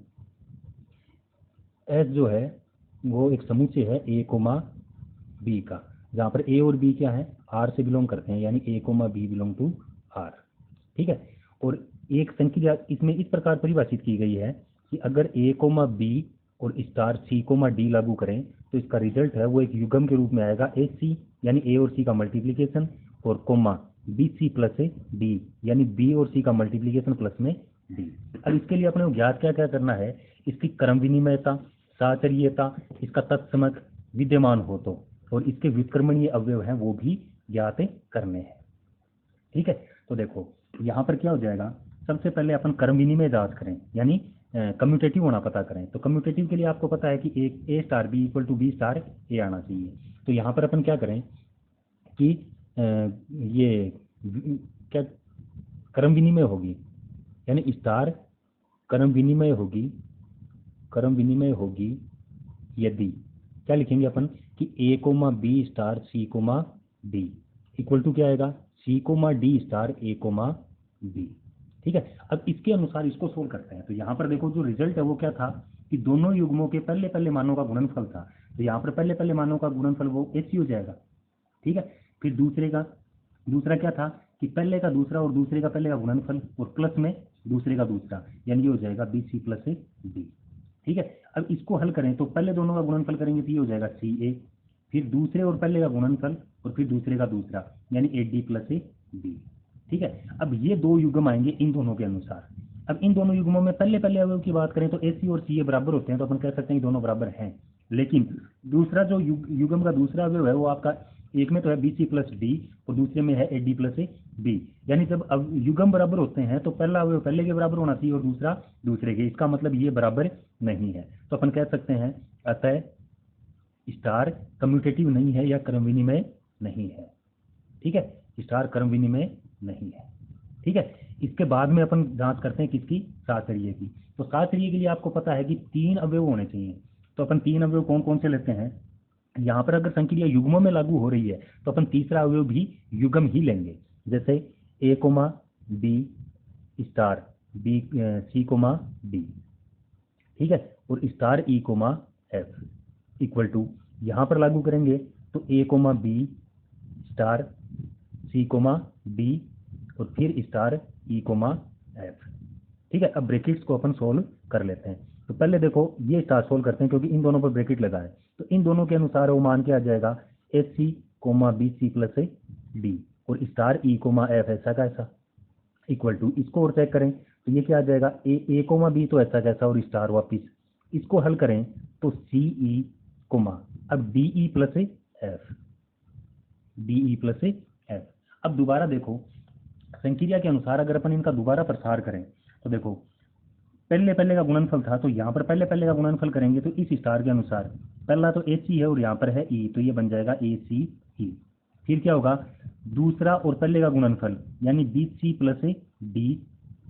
Speaker 1: एच जो है वो एक समुच्चय है ए कोमा बी का, जहाँ पर ए और बी क्या है, आर से बिलोंग करते हैं, यानी a comma b belong to r. ठीक है, और एक संक्रिया इसमें इस प्रकार परिभाषित की गई है कि अगर ए कोमा बी और स्टार सी कोमा डी लागू करें तो इसका रिजल्ट है वो एक युग्म के रूप में आएगा ए सी, यानी ए और सी का मल्टीप्लीकेशन, और comma B C plus D, यानी बी और सी का मल्टीप्लीकेशन प्लस में डी। अब इसके लिए अपने को ज्ञात क्या क्या करना है, इसकी क्रम विनिमयता, साहचर्यता, इसका तत्समक विद्यमान हो तो, और इसके व्युत्क्रमणीय अवयव हैं वो भी ज्ञात करने हैं। ठीक है, तो देखो यहाँ पर क्या हो जाएगा, सबसे पहले अपन क्रम विनिमय जांच करें, यानी कम्यूटेटिव होना पता करें। तो कम्यूटेटिव के लिए आपको पता है कि एक a star b equal to b star a आना चाहिए। तो यहाँ पर अपन क्या करें कि ये क्या क्रम विनिमय होगी, यानी स्टार क्रम विनिमय होगी यदि क्या लिखेंगे अपन कि a comma b star c comma d equal to क्या आएगा, c comma d star a comma b. ठीक है, अब इसके अनुसार इसको सोल्व करते हैं। तो यहाँ पर देखो जो रिजल्ट है वो क्या था कि दोनों युग्मों के पहले पहले मानों का गुणनफल था, तो यहाँ पर पहले पहले मानों का गुणनफल वो एसी हो जाएगा। ठीक है, फिर दूसरा क्या था कि पहले का दूसरा और दूसरे का पहले का गुणनफल, और प्लस में दूसरे का दूसरा, यानी ये हो जाएगा बी सी प्लस डी। ठीक है, अब इसको हल करें तो पहले दोनों का गुणनफल करेंगे तो ये हो जाएगा सी ए, फिर दूसरे और पहले का गुणनफल और फिर दूसरे का दूसरा, यानी ए डी प्लस ए डी। ठीक है, अब ये दो युग्म आएंगे इन दोनों के अनुसार। अब इन दोनों युग्मों में पहले पहले अवयव की बात करें तो ए सी और सी ए बराबर होते हैं, तो अपन कह सकते हैं कि दोनों बराबर हैं। लेकिन दूसरा जो युग्म का दूसरा अवयव है वो आपका एक में तो है बी सी प्लस डी और दूसरे में है a d plus a b. यानी जब अब युग्म बराबर होते हैं तो पहला अवयव पहले के बराबर होना चाहिए और दूसरा दूसरे के, इसका मतलब ये बराबर नहीं है। तो अपन कह सकते हैं अतः स्टार कम्यूटेटिव नहीं है या क्रम विनिमय नहीं है। ठीक है, स्टार क्रम विनिमय नहीं है। ठीक है, इसके बाद में अपन जांच करते हैं किसकी, सातरीय की। तो सातरीय के लिए आपको पता है कि 3 अवयव होने चाहिए। तो अपन 3 अवयव कौन कौन से लेते हैं, यहाँ पर अगर संक्रिया युग्मों में लागू हो रही है तो अपन तीसरा अवयव भी युग्म ही लेंगे। जैसे a comma b star b c comma d, ठीक है, और star e comma f equal to, यहाँ पर लागू करेंगे तो a comma b star c comma d और फिर स्टार ई कोमा एफ। ठीक है, अब ब्रैकेट्स को अपन सोल्व कर लेते हैं। तो पहले देखो ये स्टार सोल्व करते हैं क्योंकि इन दोनों पर ब्रैकेट लगा है। तो इन दोनों के अनुसार वो मान के आ जाएगा h c comma B C plus a d और स्टार ई कोमा एफ ऐसा का ऐसा इक्वल टू, इसको और चेक करें तो ये क्या आ जाएगा ए कोमा बी तो ऐसा कैसा और स्टार वापिस, इसको हल करें तो सी ई कोमा अब D e plus A F, D e plus A F. अब दोबारा देखो संक्रिया के अनुसार अगर अपन इनका दोबारा प्रसार करें तो देखो पहले का गुणनफल था तो यहाँ पर पहले का गुणनफल करेंगे तो इस स्टार के अनुसार पहला तो ए सी है और यहाँ पर है ई, तो ये बन जाएगा ए सी ई। फिर क्या होगा दूसरा और पहले का गुणनफल यानी b C plus a d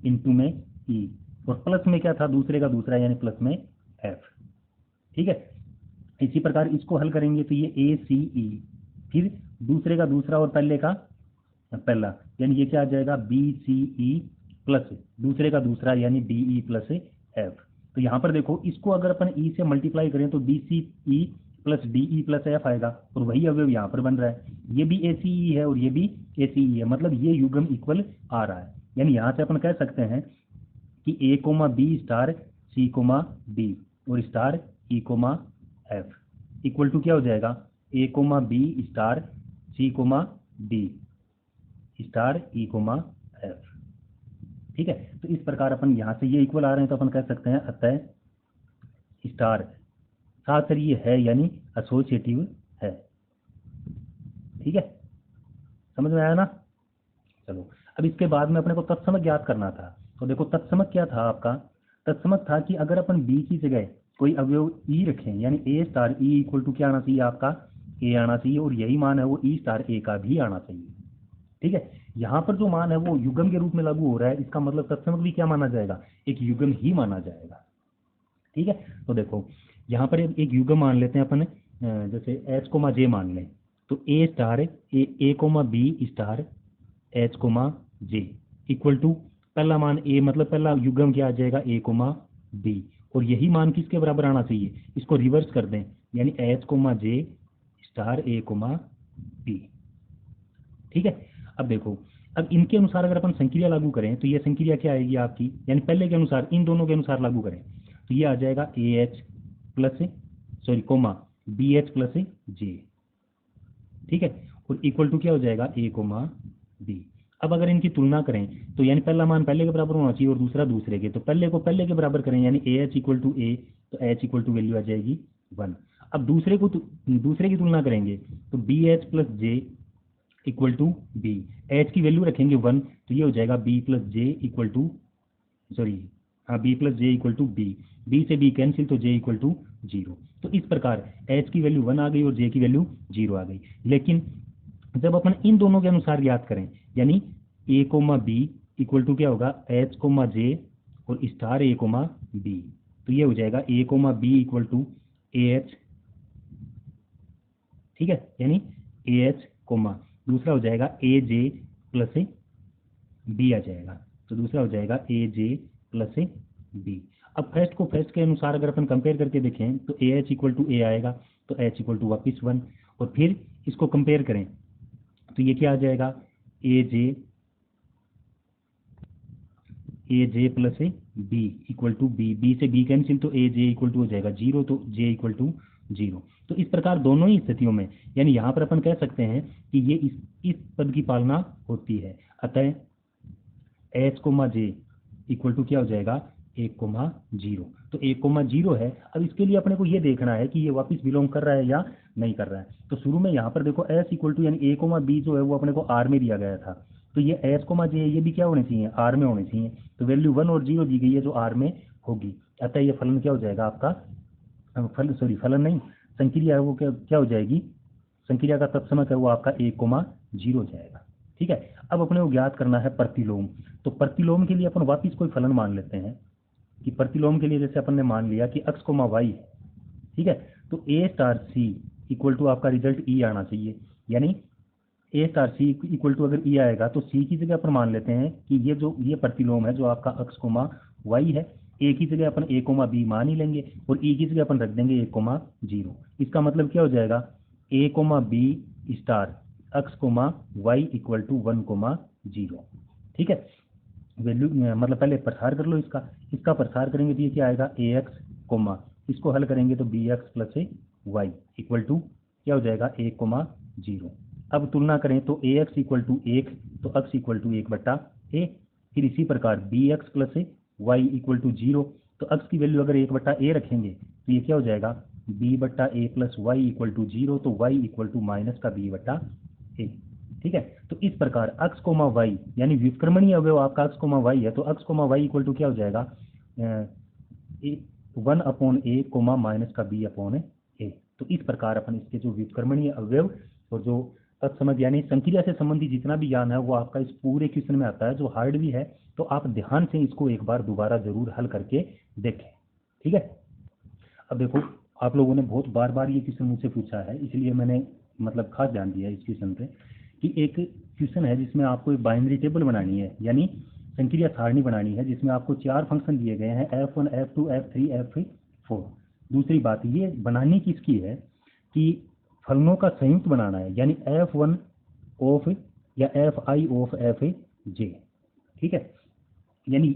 Speaker 1: into में ई और प्लस में क्या था दूसरे का दूसरा यानी प्लस में एफ। ठीक है, इसी प्रकार इसको हल करेंगे तो ये ए सी ई फिर दूसरे का दूसरा और पहले का पहला यानी ये क्या आ जाएगा बी सी ई प्लस दूसरे का दूसरा यानी डी ई प्लस एफ। तो यहाँ पर देखो इसको अगर अपन ई से मल्टीप्लाई करें तो b c e plus d e plus f आएगा और वही अवयव यहाँ पर बन रहा है। ये भी ए सी ई है और ये भी ए सी ई है, मतलब ये युग्म इक्वल आ रहा है। यानी यहाँ से अपन कह सकते हैं कि a comma b star c comma d और star e comma f equal to क्या हो जाएगा a comma b star c comma d star e comma f. ठीक है, तो इस प्रकार अपन यहाँ से ये इक्वल आ रहे हैं तो अपन कह सकते हैं अतः स्टार सातरीय है यानी एसोसिएटिव है। ठीक है, समझ में आया ना। चलो अब इसके बाद में अपने को तत्समक ज्ञात करना था। तो देखो तत्समक क्या था आपका, तत्समक था कि अगर अपन बी की जगह कोई अवयव ई रखें यानी ए स्टार ई इक्वल टू क्या आना चाहिए आपका ए आना चाहिए और यही मान है वो ई स्टार ए का भी आना चाहिए। ठीक है, यहाँ पर जो मान है वो युग्म के रूप में लागू हो रहा है, इसका मतलब तत्समक भी क्या माना जाएगा एक युग्म ही माना जाएगा। ठीक है, तो देखो यहाँ पर एक युग्म मान लेते हैं अपन, जैसे एच कोमा जे मान लें तो a star a comma b star h comma j equal to पहला मान ए, मतलब पहला युग्म क्या आ जाएगा ए कोमा बी और यही मान किसके बराबर आना चाहिए, इसको रिवर्स कर दें यानी H comma J star a comma b. ठीक है, अब देखो अब इनके अनुसार अगर अपन संक्रिया लागू करें तो ये संक्रिया क्या आएगी आपकी, यानी पहले के अनुसार इन दोनों के अनुसार लागू करें तो ये आ जाएगा a h plus sorry comma b h plus j. ठीक है, और इक्वल टू क्या हो जाएगा ए कोमा बी। अब अगर इनकी तुलना करें तो यानी पहला मान पहले के बराबर होना चाहिए और दूसरा दूसरे के, तो पहले को पहले के बराबर करें यानी a h equal to a तो एच इक्वल टू वैल्यू आ जाएगी 1। अब दूसरे की तुलना करेंगे तो b h plus j equal to b, h की वैल्यू रखेंगे 1 तो ये हो जाएगा b plus j equal to b plus j equal to b, b से बी कैंसिल तो जे इक्वल टू 0। तो इस प्रकार एच की वैल्यू 1 आ गई और जे की वैल्यू 0 आ गई। लेकिन जब अपन इन दोनों के अनुसार ज्ञात करें यानी a comma b equal to क्या होगा एच कोमा जे और स्टार ए कोमा बी, तो ये हो जाएगा a comma b equal to a h. ठीक है, यानी ए एच कोमा दूसरा हो जाएगा ए जे प्लस बी आ जाएगा, तो दूसरा हो जाएगा ए जे प्लस बी। अब फर्स्ट को फर्स्ट के अनुसार अगर अपन कंपेयर करके देखें तो ए एच इक्वल टू ए आएगा तो एच इक्वल टू वापिस 1 और फिर इसको कंपेयर करें तो ये क्या आ जाएगा a j plus b equal to b, b से बी कैंसिल तो ए जे इक्वल टू हो जाएगा 0 तो जे इक्वल टू 0। तो इस प्रकार दोनों ही स्थितियों में यानी यहाँ पर अपन कह सकते हैं कि ये इस पद की पालना होती है। अतः h comma j equal to क्या हो जाएगा 1,0। तो 1,0 है। अब इसके लिए अपने को ये देखना है कि ये वापस बिलोंग कर रहा है या नहीं कर रहा है। तो शुरू में यहाँ पर देखो s इक्वल टू यानी a,b जो है वो अपने को r में दिया गया था, तो ये s, j ये भी क्या होने चाहिए, r में होने चाहिए। तो वैल्यू 1 और 0 दी गई है जो r में होगी, अतः ये फलन क्या हो जाएगा आपका, फलन नहीं, संक्रिया है वो क्या हो जाएगी, संक्रिया का तत्समक है वो आपका 1,0 हो जाएगा। ठीक है। अब अपने को ज्ञात करना है प्रतिलोम। तो प्रतिलोम के लिए अपन वापिस कोई फलन मान लेते हैं कि प्रतिलोम के लिए जैसे अपन ने मान लिया कि x, y है। ठीक है। तो a star c equal to आपका रिजल्ट e आना चाहिए, यानी a star c equal to अगर e आएगा तो c की जगह अपन मान लेते हैं कि ये प्रतिलोम है जो आपका x, y है। a की जगह अपन a, b मान ही लेंगे और e की जगह अपन रख देंगे 1,0। इसका मतलब क्या हो जाएगा, a, b star x, y equal to 1,0। ठीक है। वैल्यू मतलब पहले प्रसार कर लो इसका प्रसार करेंगे तो ये क्या आएगा ax, इसको हल करेंगे तो bx plus y equal to क्या हो जाएगा 1,0। अब तुलना करें तो ax इक्वल टू 1 तो x इक्वल टू 1/a। फिर इसी प्रकार bx plus y equal to 0, तो x की वैल्यू अगर 1/a रखेंगे तो ये क्या हो जाएगा b/a plus y equal to 0, तो y इक्वल टू माइनस का b/a। ठीक है। तो इस प्रकार x, y यानी व्युत्क्रमणीय अवयव आपका x, y है, तो x, y इक्वल टू क्या हो जाएगा 1/a, माइनस का b/a। तो इस प्रकार अपन इसके जो व्युत्क्रमणीय अवयव और जो तत्समक यानी संक्रिया से संबंधित जितना भी ज्ञान है वो आपका इस पूरे क्वेश्चन में आता है, जो हार्ड भी है। तो आप ध्यान से इसको एक बार दोबारा जरूर हल करके देखें। ठीक है। अब देखो, आप लोगों ने बहुत बार बार ये क्वेश्चन मुझसे पूछा है, इसलिए मैंने मतलब खास ध्यान दिया इस क्वेश्चन पे कि एक क्वेश्चन है जिसमें आपको एक बाइनरी टेबल बनानी है, यानी संक्रिया सारणी बनानी है, जिसमें आपको 4 फंक्शन दिए गए हैं f1, f2, f3, f4। दूसरी बात ये बनानी किसकी है कि फलनों का संयुक्त बनाना है, यानी f1 ऑफ या fi ऑफ fj। ठीक है। यानी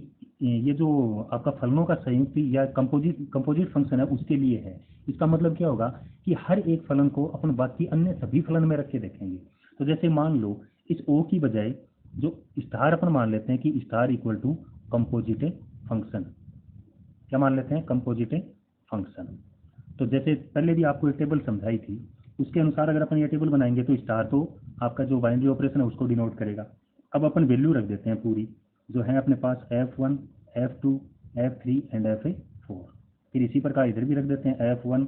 Speaker 1: ये जो आपका फलनों का संयुक्त या कंपोजिट फंक्शन है उसके लिए है। इसका मतलब क्या होगा कि हर एक फलन को अपन बाकी अन्य सभी फलन में रख के देखेंगे। तो जैसे मान लो इस ओ की बजाय जो स्टार अपन मान लेते हैं कि star equal to composite function, क्या मान लेते हैं, कंपोजिट फंक्शन। तो जैसे पहले भी आपको एक टेबल समझाई थी, उसके अनुसार अगर अपन ये टेबल बनाएंगे तो स्टार तो आपका जो बाइनरी ऑपरेशन है उसको डिनोट करेगा। अब अपन वैल्यू रख देते हैं पूरी जो है अपने पास f1, f2, f3 and f4। फिर इसी प्रकार इधर भी रख देते हैं f1,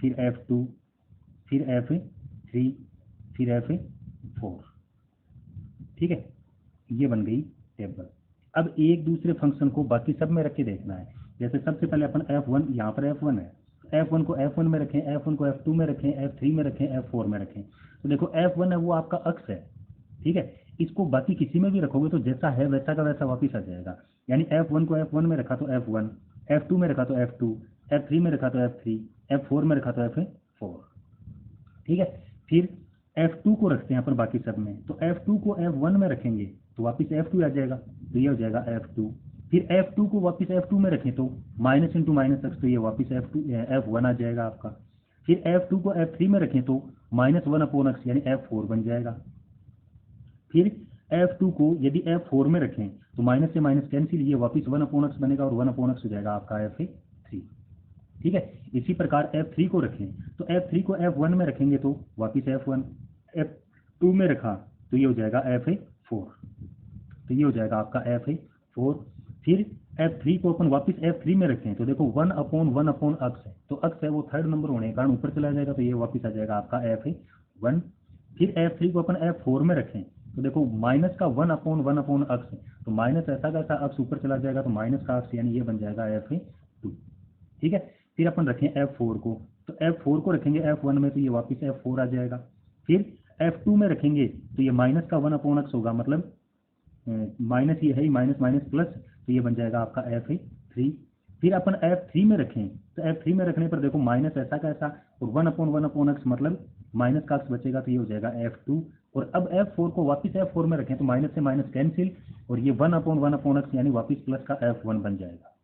Speaker 1: फिर f2, फिर f3, फिर f4। ठीक है। ये बन गई टेबल। अब एक दूसरे फंक्शन को बाकी सब में रख के देखना है। जैसे सबसे पहले अपन f1, यहाँ पर f1 है, f1 को f1 में रखें, f1 को f2 में रखें, f3 में रखें, f4 में रखें। तो देखो f1 है वो आपका अक्स है। ठीक है। इसको बाकी किसी में भी रखोगे तो जैसा है वैसा का वैसा वापिस आ जाएगा। यानी f1 को f1 में रखा तो f1, f2 में रखा तो f2, f3 में रखा तो f3, f4 में रखा तो f4। ठीक है। फिर f2 को रखते हैं अपन बाकी सब में, तो f2 को f1 में रखेंगे तो वापिस f2 आ जाएगा, तो ये हो जाएगा f2। फिर f2 को वापिस f2 में रखें तो माइनस इंटू माइनस x, तो ये वापिस f1 आ जाएगा आपका। फिर f2 को f3 में रखें तो -1/x यानी f4 बन जाएगा। फिर f2 को यदि f4 में रखें तो माइनस से माइनस कैंसिल, ये वापिस 1/x बनेगा और 1/x हो जाएगा आपका f3। ठीक है। इसी प्रकार f3 को रखें तो f3 को f1 में रखेंगे तो वापिस f1, f2 में रखा तो ये हो जाएगा f4, तो ये हो जाएगा आपका f4। फिर f3 को अपन वापिस f3 में रखें तो देखो 1/1/x है, तो x है वो थर्ड नंबर होने के कारण ऊपर चला जाएगा, तो ये वापिस आ जाएगा आपका f1। फिर f3 को अपन f4 में रखें तो देखो माइनस का 1/1/x है, तो माइनस ऐसा का ऐसा x ऊपर चला जाएगा, तो माइनस का x यानी ये बन जाएगा f2। ठीक है। फिर अपन रखें f4 को, तो f4 को रखेंगे f1 में तो ये वापिस f4 आ जाएगा। फिर f2 में रखेंगे तो ये माइनस का 1/x होगा, मतलब माइनस ये है ही, माइनस माइनस प्लस, तो ये बन जाएगा आपका f3। फिर अपन f3 में रखें तो f3 में रखने पर देखो माइनस ऐसा का ऐसा और 1/1/x मतलब माइनस का x बचेगा, तो ये हो जाएगा f2। और अब f4 को वापिस f4 में रखें तो माइनस से माइनस कैंसिल और ये 1/1/x यानी वापिस प्लस का f1 बन जाएगा।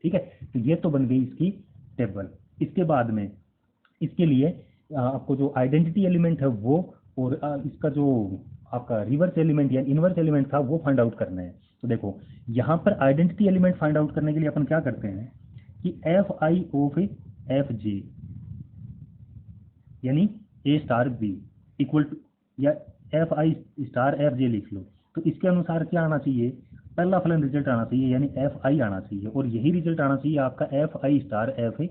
Speaker 1: ठीक है। तो ये तो बन गई इसकी टेबल। इसके बाद में इसके लिए आपको जो आइडेंटिटी एलिमेंट है वो और इसका जो आपका रिवर्स एलिमेंट या इनवर्स एलिमेंट था वो फाइंड आउट करना है। तो देखो यहाँ पर आइडेंटिटी एलिमेंट फाइंड आउट करने के लिए अपन क्या करते हैं कि एफ आई ऑफ एफ जे यानी ए स्टार बी इक्वल टू, या एफ आई स्टार एफ जे लिख लो, तो इसके अनुसार क्या आना चाहिए, पहला फलन रिजल्ट आना चाहिए यानी एफ आई आना चाहिए, और यही रिजल्ट आना चाहिए आपका F I star F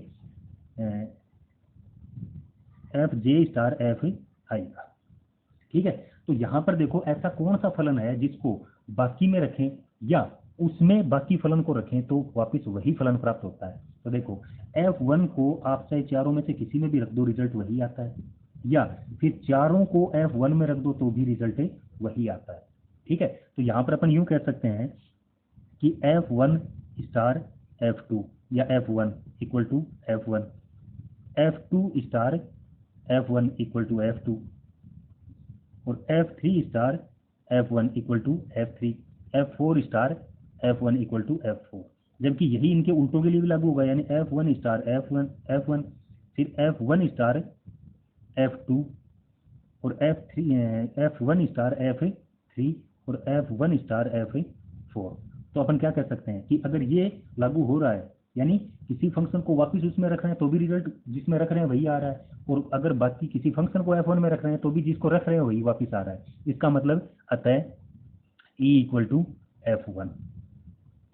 Speaker 1: J star F I का। ठीक है, तो यहाँ पर देखो ऐसा कौन सा फलन है जिसको बाकी में रखें या उसमें बाकी फलन को रखें तो वापस वही फलन प्राप्त होता है। तो देखो F1 को आप चाहे चारों में से किसी में भी रख दो रिजल्ट वही आता है, या फिर चारों को F1 में रख दो तो भी रिजल्ट वही आता है। ठीक है, तो यहाँ पर अपन यूं कह सकते हैं कि F1 स्टार F2 या F1 equal to F1, F2 star F1 equal to F2 और F3 star F1 equal to F3, F4 star F1 equal to F4, जबकि यही इनके उल्टों के लिए भी लागू होगा यानी F1 स्टार F1 फिर F1 स्टार F2 और F1 स्टार F3 और F1 स्टार F4। तो अपन क्या कह सकते हैं कि अगर ये लागू हो रहा है यानी किसी फंक्शन को वापस उसमें रख रहे हैं तो भी रिजल्ट जिसमें रख रहे हैं वही आ रहा है, और अगर बाकी किसी फंक्शन को F1 में रख रहे हैं तो भी जिसको रख रहे हैं वही वापस आ रहा है। इसका मतलब अतः E इक्वल टू F1।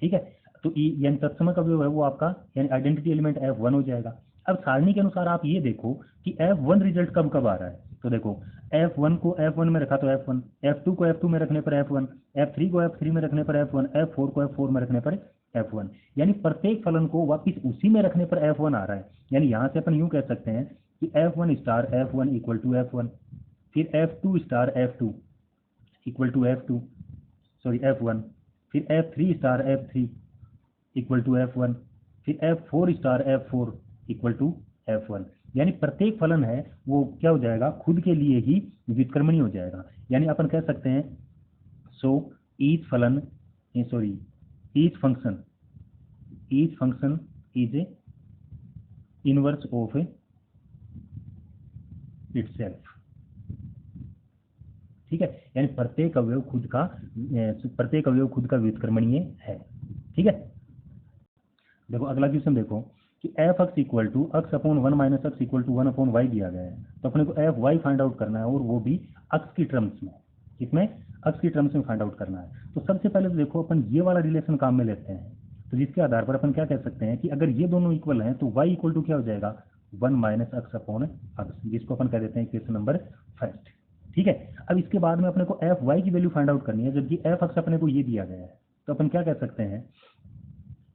Speaker 1: ठीक है, तो E यानी तत्समक अवयव है वो आपका यानी आइडेंटिटी एलिमेंट F1 हो जाएगा। अब सारणी के अनुसार आप ये देखो कि F1 रिजल्ट कब कब आ रहा है, तो देखो F1 को F1 में रखा तो F1, F2 को F2 में रखने पर F1, F3 को F3 में रखने पर F1, F4 को F4 में रखने पर F1, यानी प्रत्येक फलन को वापिस उसी में रखने पर F1 आ रहा है। यानी यहाँ से अपन यूं कह सकते हैं कि F1 star F1 equal to F1, फिर F2 star F2 equal to F2 sorry F1, फिर F3 star F3 equal to F1, फिर F4 star F4 equal to F1, यानी प्रत्येक फलन है वो क्या हो जाएगा खुद के लिए ही व्युत्क्रमणीय हो जाएगा। यानी अपन कह सकते हैं सो ईच फलन sorry each function is A inverse of itself. ठीक है, यानी प्रत्येक अवयव खुद का व्युत्क्रमणीय है। ठीक है, देखो अगला क्वेश्चन देखो कि f x equal to x upon 1 minus x equal to 1 upon y दिया गया है, तो अपने को एफ वाई फाइंड आउट करना है और वो भी एक्स की टर्म्स में। किसमें? एक्स की टर्म्स में फाइंड आउट करना है। तो सबसे पहले तो देखो अपन ये वाला रिलेशन काम में लेते हैं, तो जिसके आधार पर अपन क्या कह सकते हैं कि अगर ये दोनों इक्वल हैं तो वाई इक्वल टू क्या हो जाएगा 1 माइनस एक्स अपॉन एक्स, जिसको अपन कह देते हैं क्वेश्चन नंबर फर्स्ट। ठीक है, अब इसके बाद में अपने को एफ वाई की वैल्यू फाइंड आउट करनी है, जबकि एफ एक्स अपने को ये दिया गया है, तो अपन क्या कह सकते हैं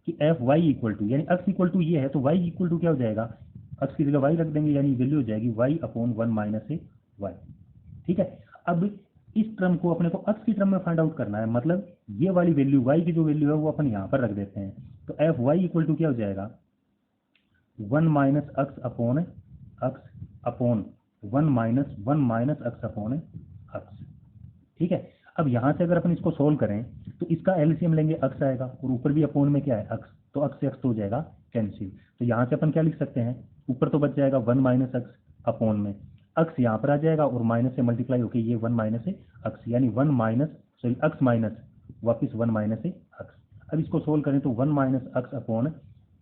Speaker 1: कि एफ वाई इक्वल टू यानी एक्स इक्वल टू ये है तो वाई इक्वल टू क्या हो जाएगा, एक्स की जगह वाई रख देंगे यानी वैल्यू हो जाएगी वाई अपॉन 1 माइनस ए वाई। ठीक है, अब इस टर्म को अपने को एक्स की टर्म में फाइंड आउट करना है, मतलब ये वाली वैल्यू वाई की जो वैल्यू है वो अपन यहाँ पर रख देते हैं, तो एफ वाई इक्वल टू क्या हो जाएगा 1 minus x upon 1 minus x upon x. ठीक है, अब यहाँ से अगर अपन इसको सोल्व करें तो इसका एलसीएम लेंगे एक्स आएगा और ऊपर भी अपोन में क्या है एक्स, तो एक्स से एक्स तो हो जाएगा कैंसिल। तो यहाँ से अपन क्या लिख सकते हैं, ऊपर तो बच जाएगा 1 माइनस एक्स अपोन में एक्स यहाँ पर आ जाएगा और माइनस से मल्टीप्लाई होकर ये 1 माइनस एक्स यानी 1 माइनस सॉरी एक्स माइनस वापिस 1 माइनस एक्स। अब इसको सोल्व करें तो 1 माइनस एक्स अपॉन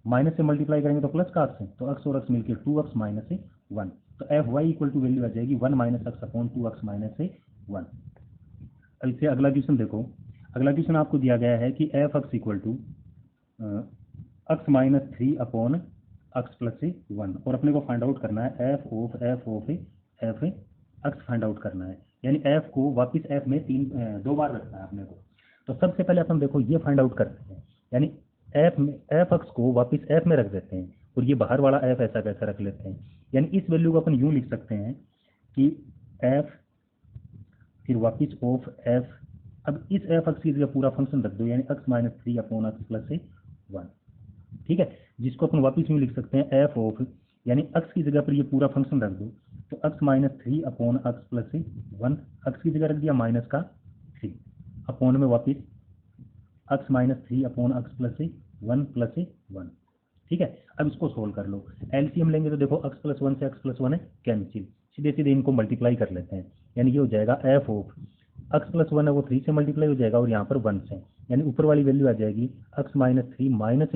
Speaker 1: माइनस से मल्टीप्लाई करेंगे तो प्लस का एक्स है, तो एक्स और एक्स मिलकर 2x माइनस 1, तो f y equal to value आ जाएगी 1 minus x upon 2x minus 1। अब इससे अगला क्वेश्चन देखो, अगला क्वेश्चन आपको दिया गया है कि f x equal to x minus 3 upon x plus 1 और अपने को फाइंड आउट करना है एफ एक्स फाइंड आउट करना है, यानी एफ को वापस एफ में दो बार रखना है अपने को। तो सबसे पहले अपन देखो ये फाइंड आउट करते हैं, यानी एफ एक्स को वापस एफ में रख देते हैं और ये बाहर वाला एफ ऐसा कैसा रख लेते हैं, यानी इस वैल्यू को अपन यूं लिख सकते हैं कि एफ फिर वापिस ऑफ एफ। अब इस एफ एक्स की जगह पूरा फंक्शन रख दो यानी x minus 3 upon x plus 1। ठीक है, जिसको अपन वापिस यूं लिख सकते हैं एफ ऑफ यानी एक्स की जगह पर ये पूरा फंक्शन रख दो, तो x minus 3 upon x plus 1, x की जगह रख दिया माइनस का 3 अपॉन में वापिस x minus 3 upon x plus 1 plus 1। ठीक है, अब इसको सोल्व कर लो, एलसीएम लेंगे तो देखो एक्स प्लस 1 से एक्स प्लस 1 है कैंसिल, सीधे सीधे इनको मल्टीप्लाई कर लेते हैं, यानी ये हो जाएगा एफ ऑफ x प्लस 1 है वो 3 से मल्टीप्लाई हो जाएगा और यहाँ पर 1 से, यानी ऊपर वाली वैल्यू आ जाएगी x minus 3 minus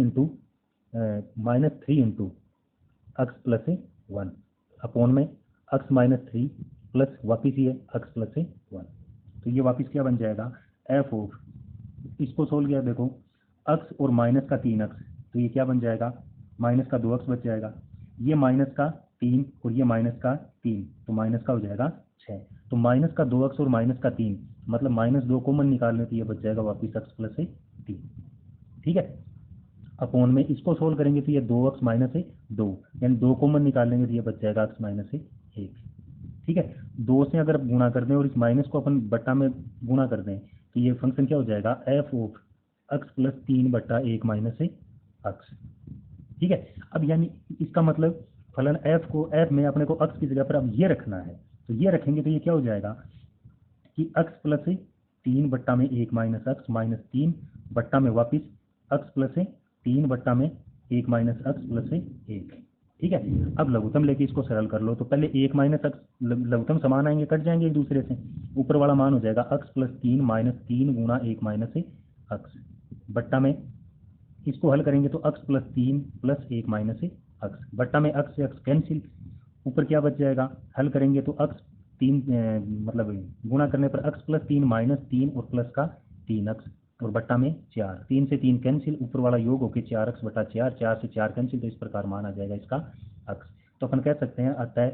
Speaker 1: 3 into x plus 1 upon में x माइनस 3 प्लस वापिस ये x प्लस 1। तो ये वापिस क्या बन जाएगा एफ ऑफ, इसको सोल्व किया देखो x और माइनस का 3x, तो ये क्या बन जाएगा माइनस का 2x बच जाएगा, ये माइनस का 3 और ये माइनस का 3, तो माइनस का हो जाएगा 6। तो माइनस का 2x और माइनस का 3 मतलब माइनस 2 कॉमन निकालने, तो ये बच जाएगा वापिस x प्लस 3। ठीक है, अपॉन में इसको सोल्व करेंगे तो ये 2x माइनस 2, यानी 2 कॉमन निकालेंगे तो ये बच जाएगा x माइनस 1। ठीक है, 2 से अगर गुणा कर दें और इस माइनस को अपन बट्टा में गुणा कर दें तो ये फंक्शन क्या हो जाएगा एफ ऑफ x प्लस 3 बट्टा 1 माइनस x। ठीक है, अब यानी इसका मतलब फलन f को, f में अपने को x की जगह पर अब ये रखना है, तो ये रखेंगे तो ये क्या हो जाएगा कि x प्लस 3 बट्टा में 1 माइनस x माइनस 3 बट्टा में वापिस x प्लस 3 बट्टा में 1 माइनस x प्लस 1। ठीक है, अब लघुत्तम लेके इसको सरल कर लो, तो पहले 1 माइनस x लघुत्तम समान आएंगे, कट जाएंगे एक दूसरे से, ऊपर वाला मान हो जाएगा x प्लस 3 माइनस 3 गुणा 1 माइनस x बट्टा में इसको हल करेंगे तो x plus 3 plus 1 minus x बट्टा में x से x कैंसिल, ऊपर क्या बच जाएगा हल करेंगे तो x 3 मतलब गुणा करने पर x प्लस 3 माइनस 3 और प्लस का 3x और बट्टा में 4, 3 से 3 कैंसिल, ऊपर वाला योग होकर 4x बटा 4, 4 से 4 कैंसिल, तो इस प्रकार मान आ जाएगा इसका x। तो अपन कह सकते हैं अतः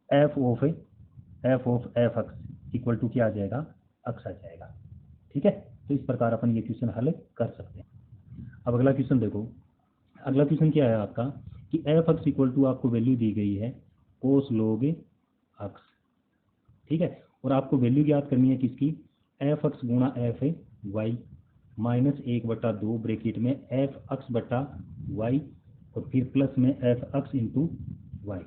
Speaker 1: f of f x equal to क्या आ जाएगा x आ जाएगा। ठीक है, तो इस प्रकार अपन ये क्वेश्चन हल कर सकते हैं। अब अगला क्वेश्चन देखो, अगला क्वेश्चन क्या है आपका कि एफ एक्स इक्वल टू आपको वैल्यू दी गई है कोस लोग एक्स। ठीक है, और आपको वैल्यू याद करनी है किसकी, एफ एक्स गुणा एफ वाई माइनस 1/2 ब्रैकेट में एफ एक्स बटा वाई और फिर प्लस में एफ एक्स इंटू वाई।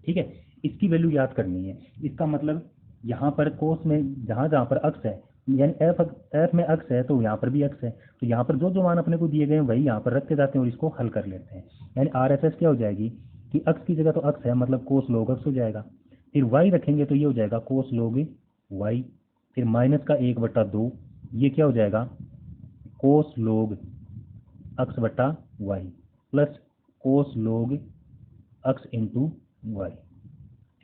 Speaker 1: ठीक है, इसकी वैल्यू याद करनी है। इसका मतलब यहाँ पर कोस में जहाँ जहाँ पर एक्स है, यानी एफ में एक्स है तो यहाँ पर भी एक्स है, तो यहाँ पर जो जो मान अपने को दिए गए हैं वही यहाँ पर रखते जाते हैं और इसको हल कर लेते हैं। यानी आर एफ एस क्या हो जाएगी कि एक्स की जगह तो एक्स है मतलब कोस लोग एक्स हो जाएगा, फिर वाई रखेंगे तो ये हो जाएगा कोस लोग वाई, फिर माइनस का 1/2 ये क्या हो जाएगा कोस लोग एक्स बटा Y plus cos log x into Y.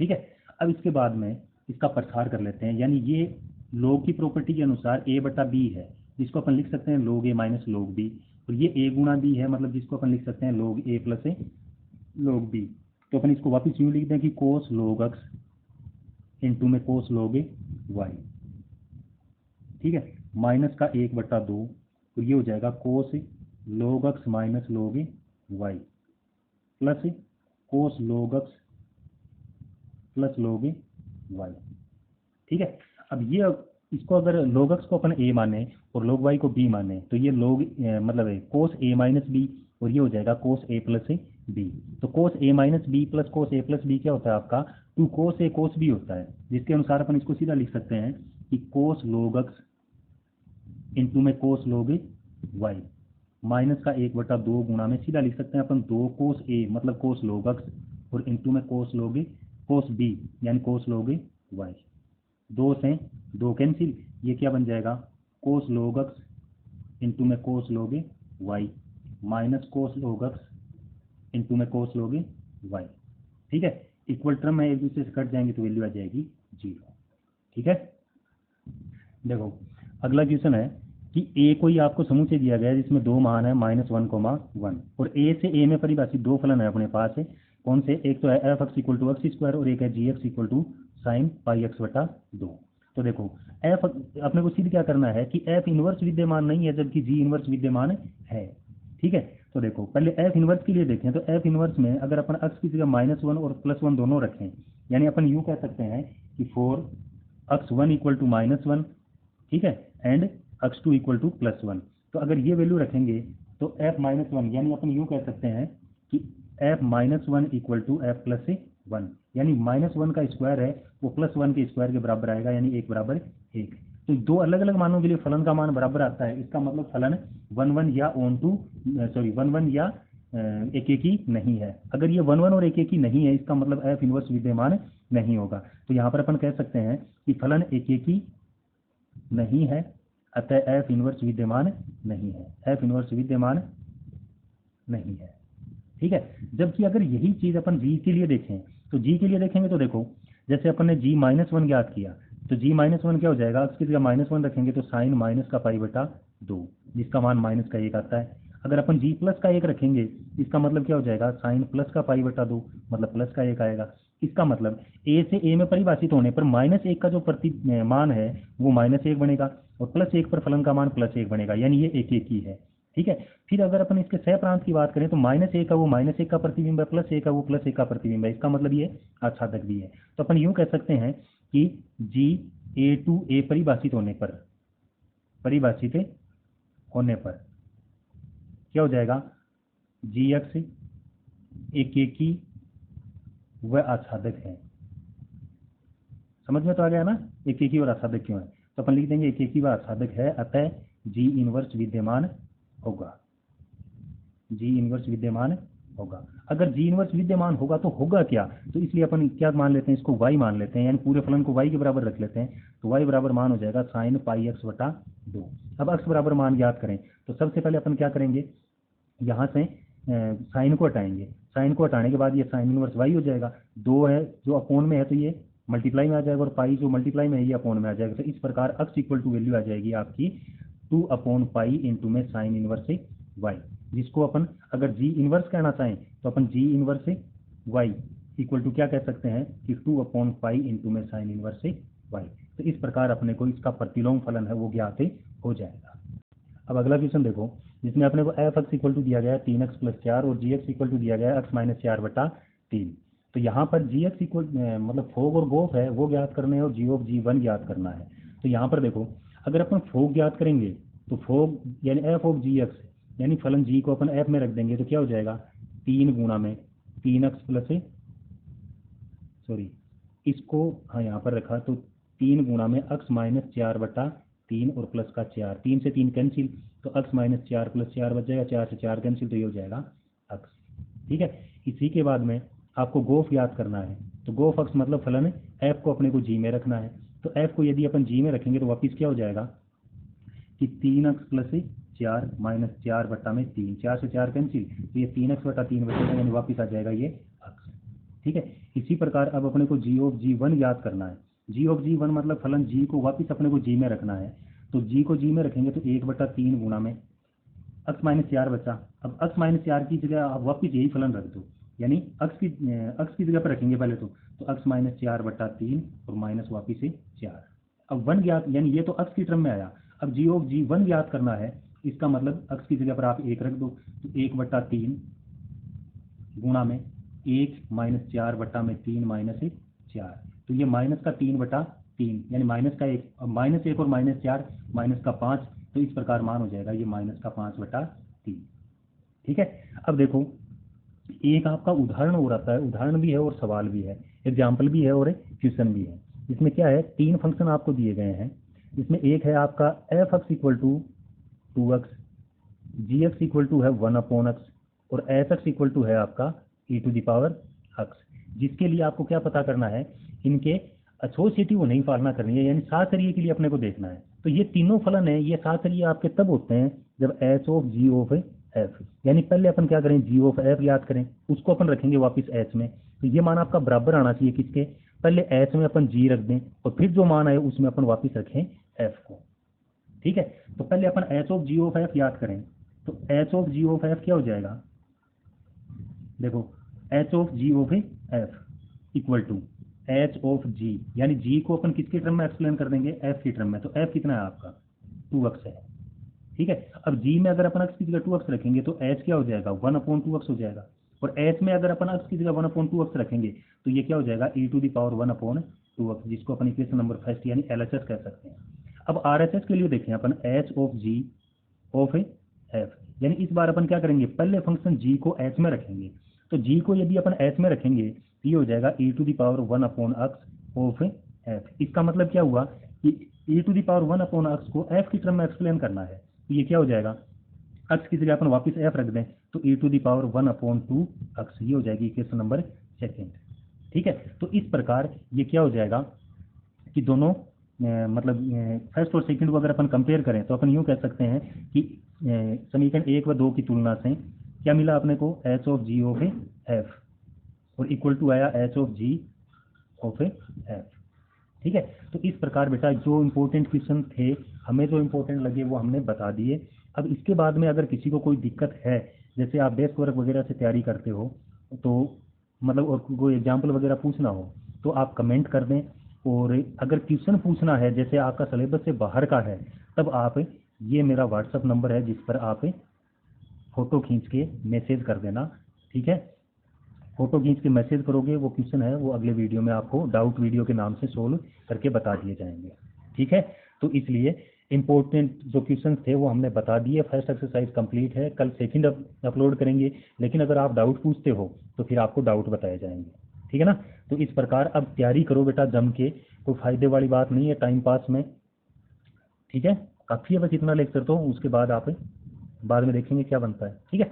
Speaker 1: ठीक है, अब इसके बाद में इसका प्रसार कर लेते हैं, यानी ये लोग की प्रॉपर्टी के अनुसार a बटा बी है, जिसको अपन लिख सकते हैं लोग a माइनस लोग बी, और ये a गुणा b है मतलब जिसको अपन लिख सकते हैं लोग a प्लस लोग b। तो अपन इसको वापस यूँ लिख दें कि कोस लोग एक्स इंटू में कोस लोग वाई। ठीक है, माइनस का 1/2, तो ये हो जाएगा cos log x minus log y plus cos log x plus लोग वाई। ठीक है, अब ये इसको अगर लोग एक्स को अपन a माने और लोग वाई को b माने तो ये लोग मतलब कोस a माइनस बी और ये हो जाएगा कोस a प्लस बी। तो cos a minus b plus cos a plus b क्या होता है आपका 2 कोस a कोस b होता है, जिसके अनुसार अपन इसको सीधा लिख सकते हैं कि कोस लोग एक्स इंटू में कोस लोग वाई माइनस का 1/2 गुणा में सीधा लिख सकते हैं अपन 2 कोस a मतलब कोस लोग एक्स और इंटू में कोस b यानी कोस लोग वाई, 2 से 2 कैंसिल, ये क्या बन जाएगा कोस लोग एक्स इंटू में कोस लोग Y minus cos log x into में कोस लोग वाई। ठीक है, इक्वल टर्म है एक दूसरे से कट जाएंगे तो वैल्यू आ जाएगी 0। ठीक है, देखो अगला क्वेश्चन है कि a कोई आपको समुच्चय दिया गया है जिसमें 2 मान है -1, और a से a में परिभाषित 2 फलन है अपने पास है, कौन से, एक तो है f x equal to x square और एक है g x equal to sine pi x बटा 2। तो देखो एफ अपने को सिद्ध क्या करना है कि एफ इनवर्स विद्यमान नहीं है जबकि जी इनवर्स विद्यमान है। ठीक है, तो देखो पहले एफ इनवर्स के लिए देखें, तो एफ इनवर्स में अगर अपन एक्स की जगह -1 और +1 दोनों रखें, यानी अपन यूँ कह सकते हैं कि फॉर x1 इक्वल टू -1, ठीक है, एंड x2 इक्वल टू +1, तो अगर ये वैल्यू रखेंगे तो f -1 यानी अपन यूँ कह सकते हैं कि f -1 equal to f plus 1, यानी -1 का स्क्वायर है वो +1 के स्क्वायर के बराबर आएगा, यानी 1 बराबर 1। तो 2 अलग अलग मानों के लिए फलन का मान बराबर आता है, इसका मतलब फलन 1 या 1 या एक ही नहीं है। अगर ये 1 और एक ही नहीं है इसका मतलब f इनवर्स विद्यमान नहीं होगा। तो यहाँ पर अपन कह सकते हैं कि फलन एकेकी नहीं है, अतः एफ इनवर्स विद्यमान नहीं है, एफ इनवर्स विद्यमान नहीं है। ठीक है, जबकि अगर यही चीज अपन जी के लिए देखें तो जी के लिए देखेंगे तो देखो, जैसे अपन ने जी -1 ज्ञात किया तो जी -1 क्या हो जाएगा, उसकी जगह -1 रखेंगे तो साइन माइनस का पाई बटा 2, जिसका मान -1 आता है। अगर अपन जी प्लस का 1 रखेंगे इसका मतलब क्या हो जाएगा, साइन प्लस का पाई बटा 2, मतलब +1 आएगा। इसका मतलब ए से ए में परिभाषित होने पर -1 का जो मान है वो -1 बनेगा और +1 पर फलन का मान +1 बनेगा, यानी ये एक ही है। ठीक है, फिर अगर अपन इसके सह प्रांत की बात करें तो -1 का वो -1 का प्रतिबिंब है, +1 का वो +1 का प्रतिबिंब है, इसका मतलब ये आच्छादक भी है। तो अपन यूं कह सकते हैं कि जी A परिभाषित होने पर क्या हो जाएगा, जी एक्स एकेकी व आच्छादक है। समझ में तो आ गया ना, एकेकी और आच्छादक क्यों है। तो अपन लिख देंगे एकेकी व आच्छादक है, अतः जी इनवर्स विद्यमान होगा, जी इनवर्स विद्यमान होगा। अगर जी इनवर्स विद्यमान होगा तो होगा क्या, तो इसलिए अपन क्या मान लेते हैं, इसको y मान लेते हैं, यानी पूरे फलन को y के बराबर रख लेते हैं। तो y बराबर मान हो जाएगा साइन पाई x बटा 2। अब x बराबर मान ज्ञात करें तो सबसे पहले अपन क्या करेंगे, यहाँ से साइन को हटाएंगे, साइन को हटाने के बाद ये साइन इनवर्स y हो जाएगा। 2 है जो अपोन में है तो ये मल्टीप्लाई में आ जाएगा, और पाई जो मल्टीप्लाई में है ये अपोन में आ जाएगा। तो इस प्रकार x इक्वल टू वैल्यू आ जाएगी आपकी 2/पाई इंटू में साइन इनवर्स y, जिसको अपन अगर जी इनवर्स कहना चाहें तो अपन g inverse y equal to क्या कह सकते हैं कि 2/पाई इंटू में साइन इनवर्स y। तो इस प्रकार अपने को इसका प्रतिलोम फलन है वो ज्ञात हो जाएगा। अब अगला क्वेश्चन देखो, जिसमें अपने को एफ एक्स इक्वल टू दिया गया है 3x + 4 और जी एक्स इक्वल टू दिया गया है x - 4 बटा 3। तो यहाँ पर जी एक्स इक्वल मतलब फोग और गोफ है वो ज्ञात करने है और जी ऑफ जी1 ज्ञात करना है। तो यहाँ पर देखो, अगर अपन फोग ज्ञात करेंगे तो फोग यानी एफ ऑफ जी एक्स, यानी फलन जी को अपन एफ में रख देंगे तो क्या हो जाएगा, 3 गुणा में 3x प्लस सॉरी इसको हाँ यहाँ पर रखा तो 3 गुणा में x - 4 बटा 3 और प्लस का 4, 3 से 3 कैंसिल तो x - 4 + 4 बच जाएगा, 4 से 4 कैंसिल तो ये हो जाएगा x। ठीक है, इसी के बाद में आपको गोफ याद करना है। तो गोफ x मतलब फलन है f को अपने को g में रखना है। तो f को यदि अपन g में रखेंगे तो वापिस क्या हो जाएगा कि 3x + 4 - 4 बटा में 3, 4 से 4 कैंसिल तो ये 3x बटा 3 बचेगा, यानी वापिस आ जाएगा ये x। ठीक है, इसी प्रकार अब अपने को जी ऑफ जी1 याद करना है। जी ऑफ जी1 मतलब फलन जी को वापिस अपने को जी में रखना है। तो जी को जी में रखेंगे तो 1/3 गुणा में x - 4 बचा। अब x - 4 की जगह आप वापिस यही फलन रख दो, यानी x की जगह पर रखेंगे पहले तो x - 4 बटा 3 और माइनस वापिस 4। अब 1 ज्ञात, यानी ये तो x की टर्म में आया। अब जी ऑफ जी1 ज्ञात करना है, इसका मतलब x की जगह पर आप 1 रख दो तो 1/3 गुणा में 1 - 4 बटा में 3 - 4, तो ये -3/3 यानी -1, अब -1 और -4 -5, तो इस प्रकार मान हो जाएगा ये -5/3। ठीक है, अब देखो एक आपका उदाहरण हो रहा है, उदाहरण भी है और सवाल भी है, एग्जाम्पल भी है और क्वेश्चन भी है। इसमें क्या है, 3 फंक्शन आपको दिए गए हैं। इसमें एक है आपका F x equal to 2x, G x equal to है 1/x और एफ एक्स इक्वल टू है आपका e⁻x, जिसके लिए आपको क्या पता करना है, इनके एसोसिएटिव नहीं पालना करनी है, यानी साहचर्य के लिए अपने को देखना है। तो ये तीनों फलन है, ये साहचर्य आपके तब होते हैं जब H of ji of F, यानी पहले अपन क्या करें, जी ऑफ एफ याद करें, उसको अपन रखेंगे वापस एच में। तो ये मान आपका बराबर आना चाहिए किसके, पहले एच में अपन जी रख दें और फिर जो मान आए उसमें अपन वापस रखें एफ को। ठीक है, तो पहले अपन H of ji of F याद करें, तो H of ji of F क्या हो जाएगा, देखो H of ji of F equal to H of G, यानी जी को अपन किसके टर्म में एक्सप्लेन कर देंगे, एफ की टर्म में। तो एफ कितना है आपका 2x है। ठीक है, अब जी में अगर अपन x की जगह 2x रखेंगे तो h क्या हो जाएगा 1/2x हो जाएगा, और h में अगर अपन x की जगह 1/2x रखेंगे तो ये क्या हो जाएगा e⁻1/2x, जिसको अपन इक्वेशन नंबर फर्स्ट यानी LHS कह सकते हैं। अब RHS के लिए देखें अपन h of g of f, यानी इस बार अपन क्या करेंगे, पहले फंक्शन g को h में रखेंगे। तो g को यदि अपन h में रखेंगे तो ये हो जाएगा e⁻1/x ऑफ f। इसका मतलब क्या हुआ कि e⁻1/x को f की टर्म में एक्सप्लेन करना है। तो ये क्या हो जाएगा, x की जगह अपन वापस f रख दें तो e⁻1/2x, ये हो जाएगी इक्वेशन नंबर सेकेंड। ठीक है। तो इस प्रकार ये क्या हो जाएगा कि दोनों मतलब फर्स्ट और सेकंड को अगर अपन कंपेयर करें तो अपन यूँ कह सकते हैं कि समीकरण 1 व 2 की तुलना से क्या मिला अपने को, H of ji of F, और इक्वल टू आया H of ji of F. ठीक है। तो इस प्रकार बेटा जो इम्पोर्टेंट क्वेश्चन थे, हमें जो इम्पोर्टेंट लगे वो हमने बता दिए। अब इसके बाद में अगर किसी को कोई दिक्कत है, जैसे आप डेस्क वर्क वगैरह से तैयारी करते हो, तो मतलब और कोई एग्जाम्पल वगैरह पूछना हो तो आप कमेंट कर दें। और अगर क्वेश्चन पूछना है जैसे आपका सिलेबस से बाहर का है, तब आप ये मेरा व्हाट्सअप नंबर है जिस पर आप फ़ोटो खींच के मैसेज कर देना। ठीक है। फ़ोटो खींच के मैसेज करोगे, वो क्वेश्चन है वो अगले वीडियो में आपको डाउट वीडियो के नाम से सोल्व करके बता दिए जाएंगे। ठीक है। तो इसलिए इंपॉर्टेंट जो क्वेश्चन थे वो हमने बता दिए। फर्स्ट एक्सरसाइज कंप्लीट है, कल सेकंड अपलोड करेंगे। लेकिन अगर आप डाउट पूछते हो तो फिर आपको डाउट बताए जाएंगे। ठीक है ना। तो इस प्रकार अब तैयारी करो बेटा जम के, कोई फायदे वाली बात नहीं है टाइम पास में। ठीक है। काफ़ी है बस इतना लेक्चर, तो उसके बाद आप बाद में देखेंगे क्या बनता है। ठीक है।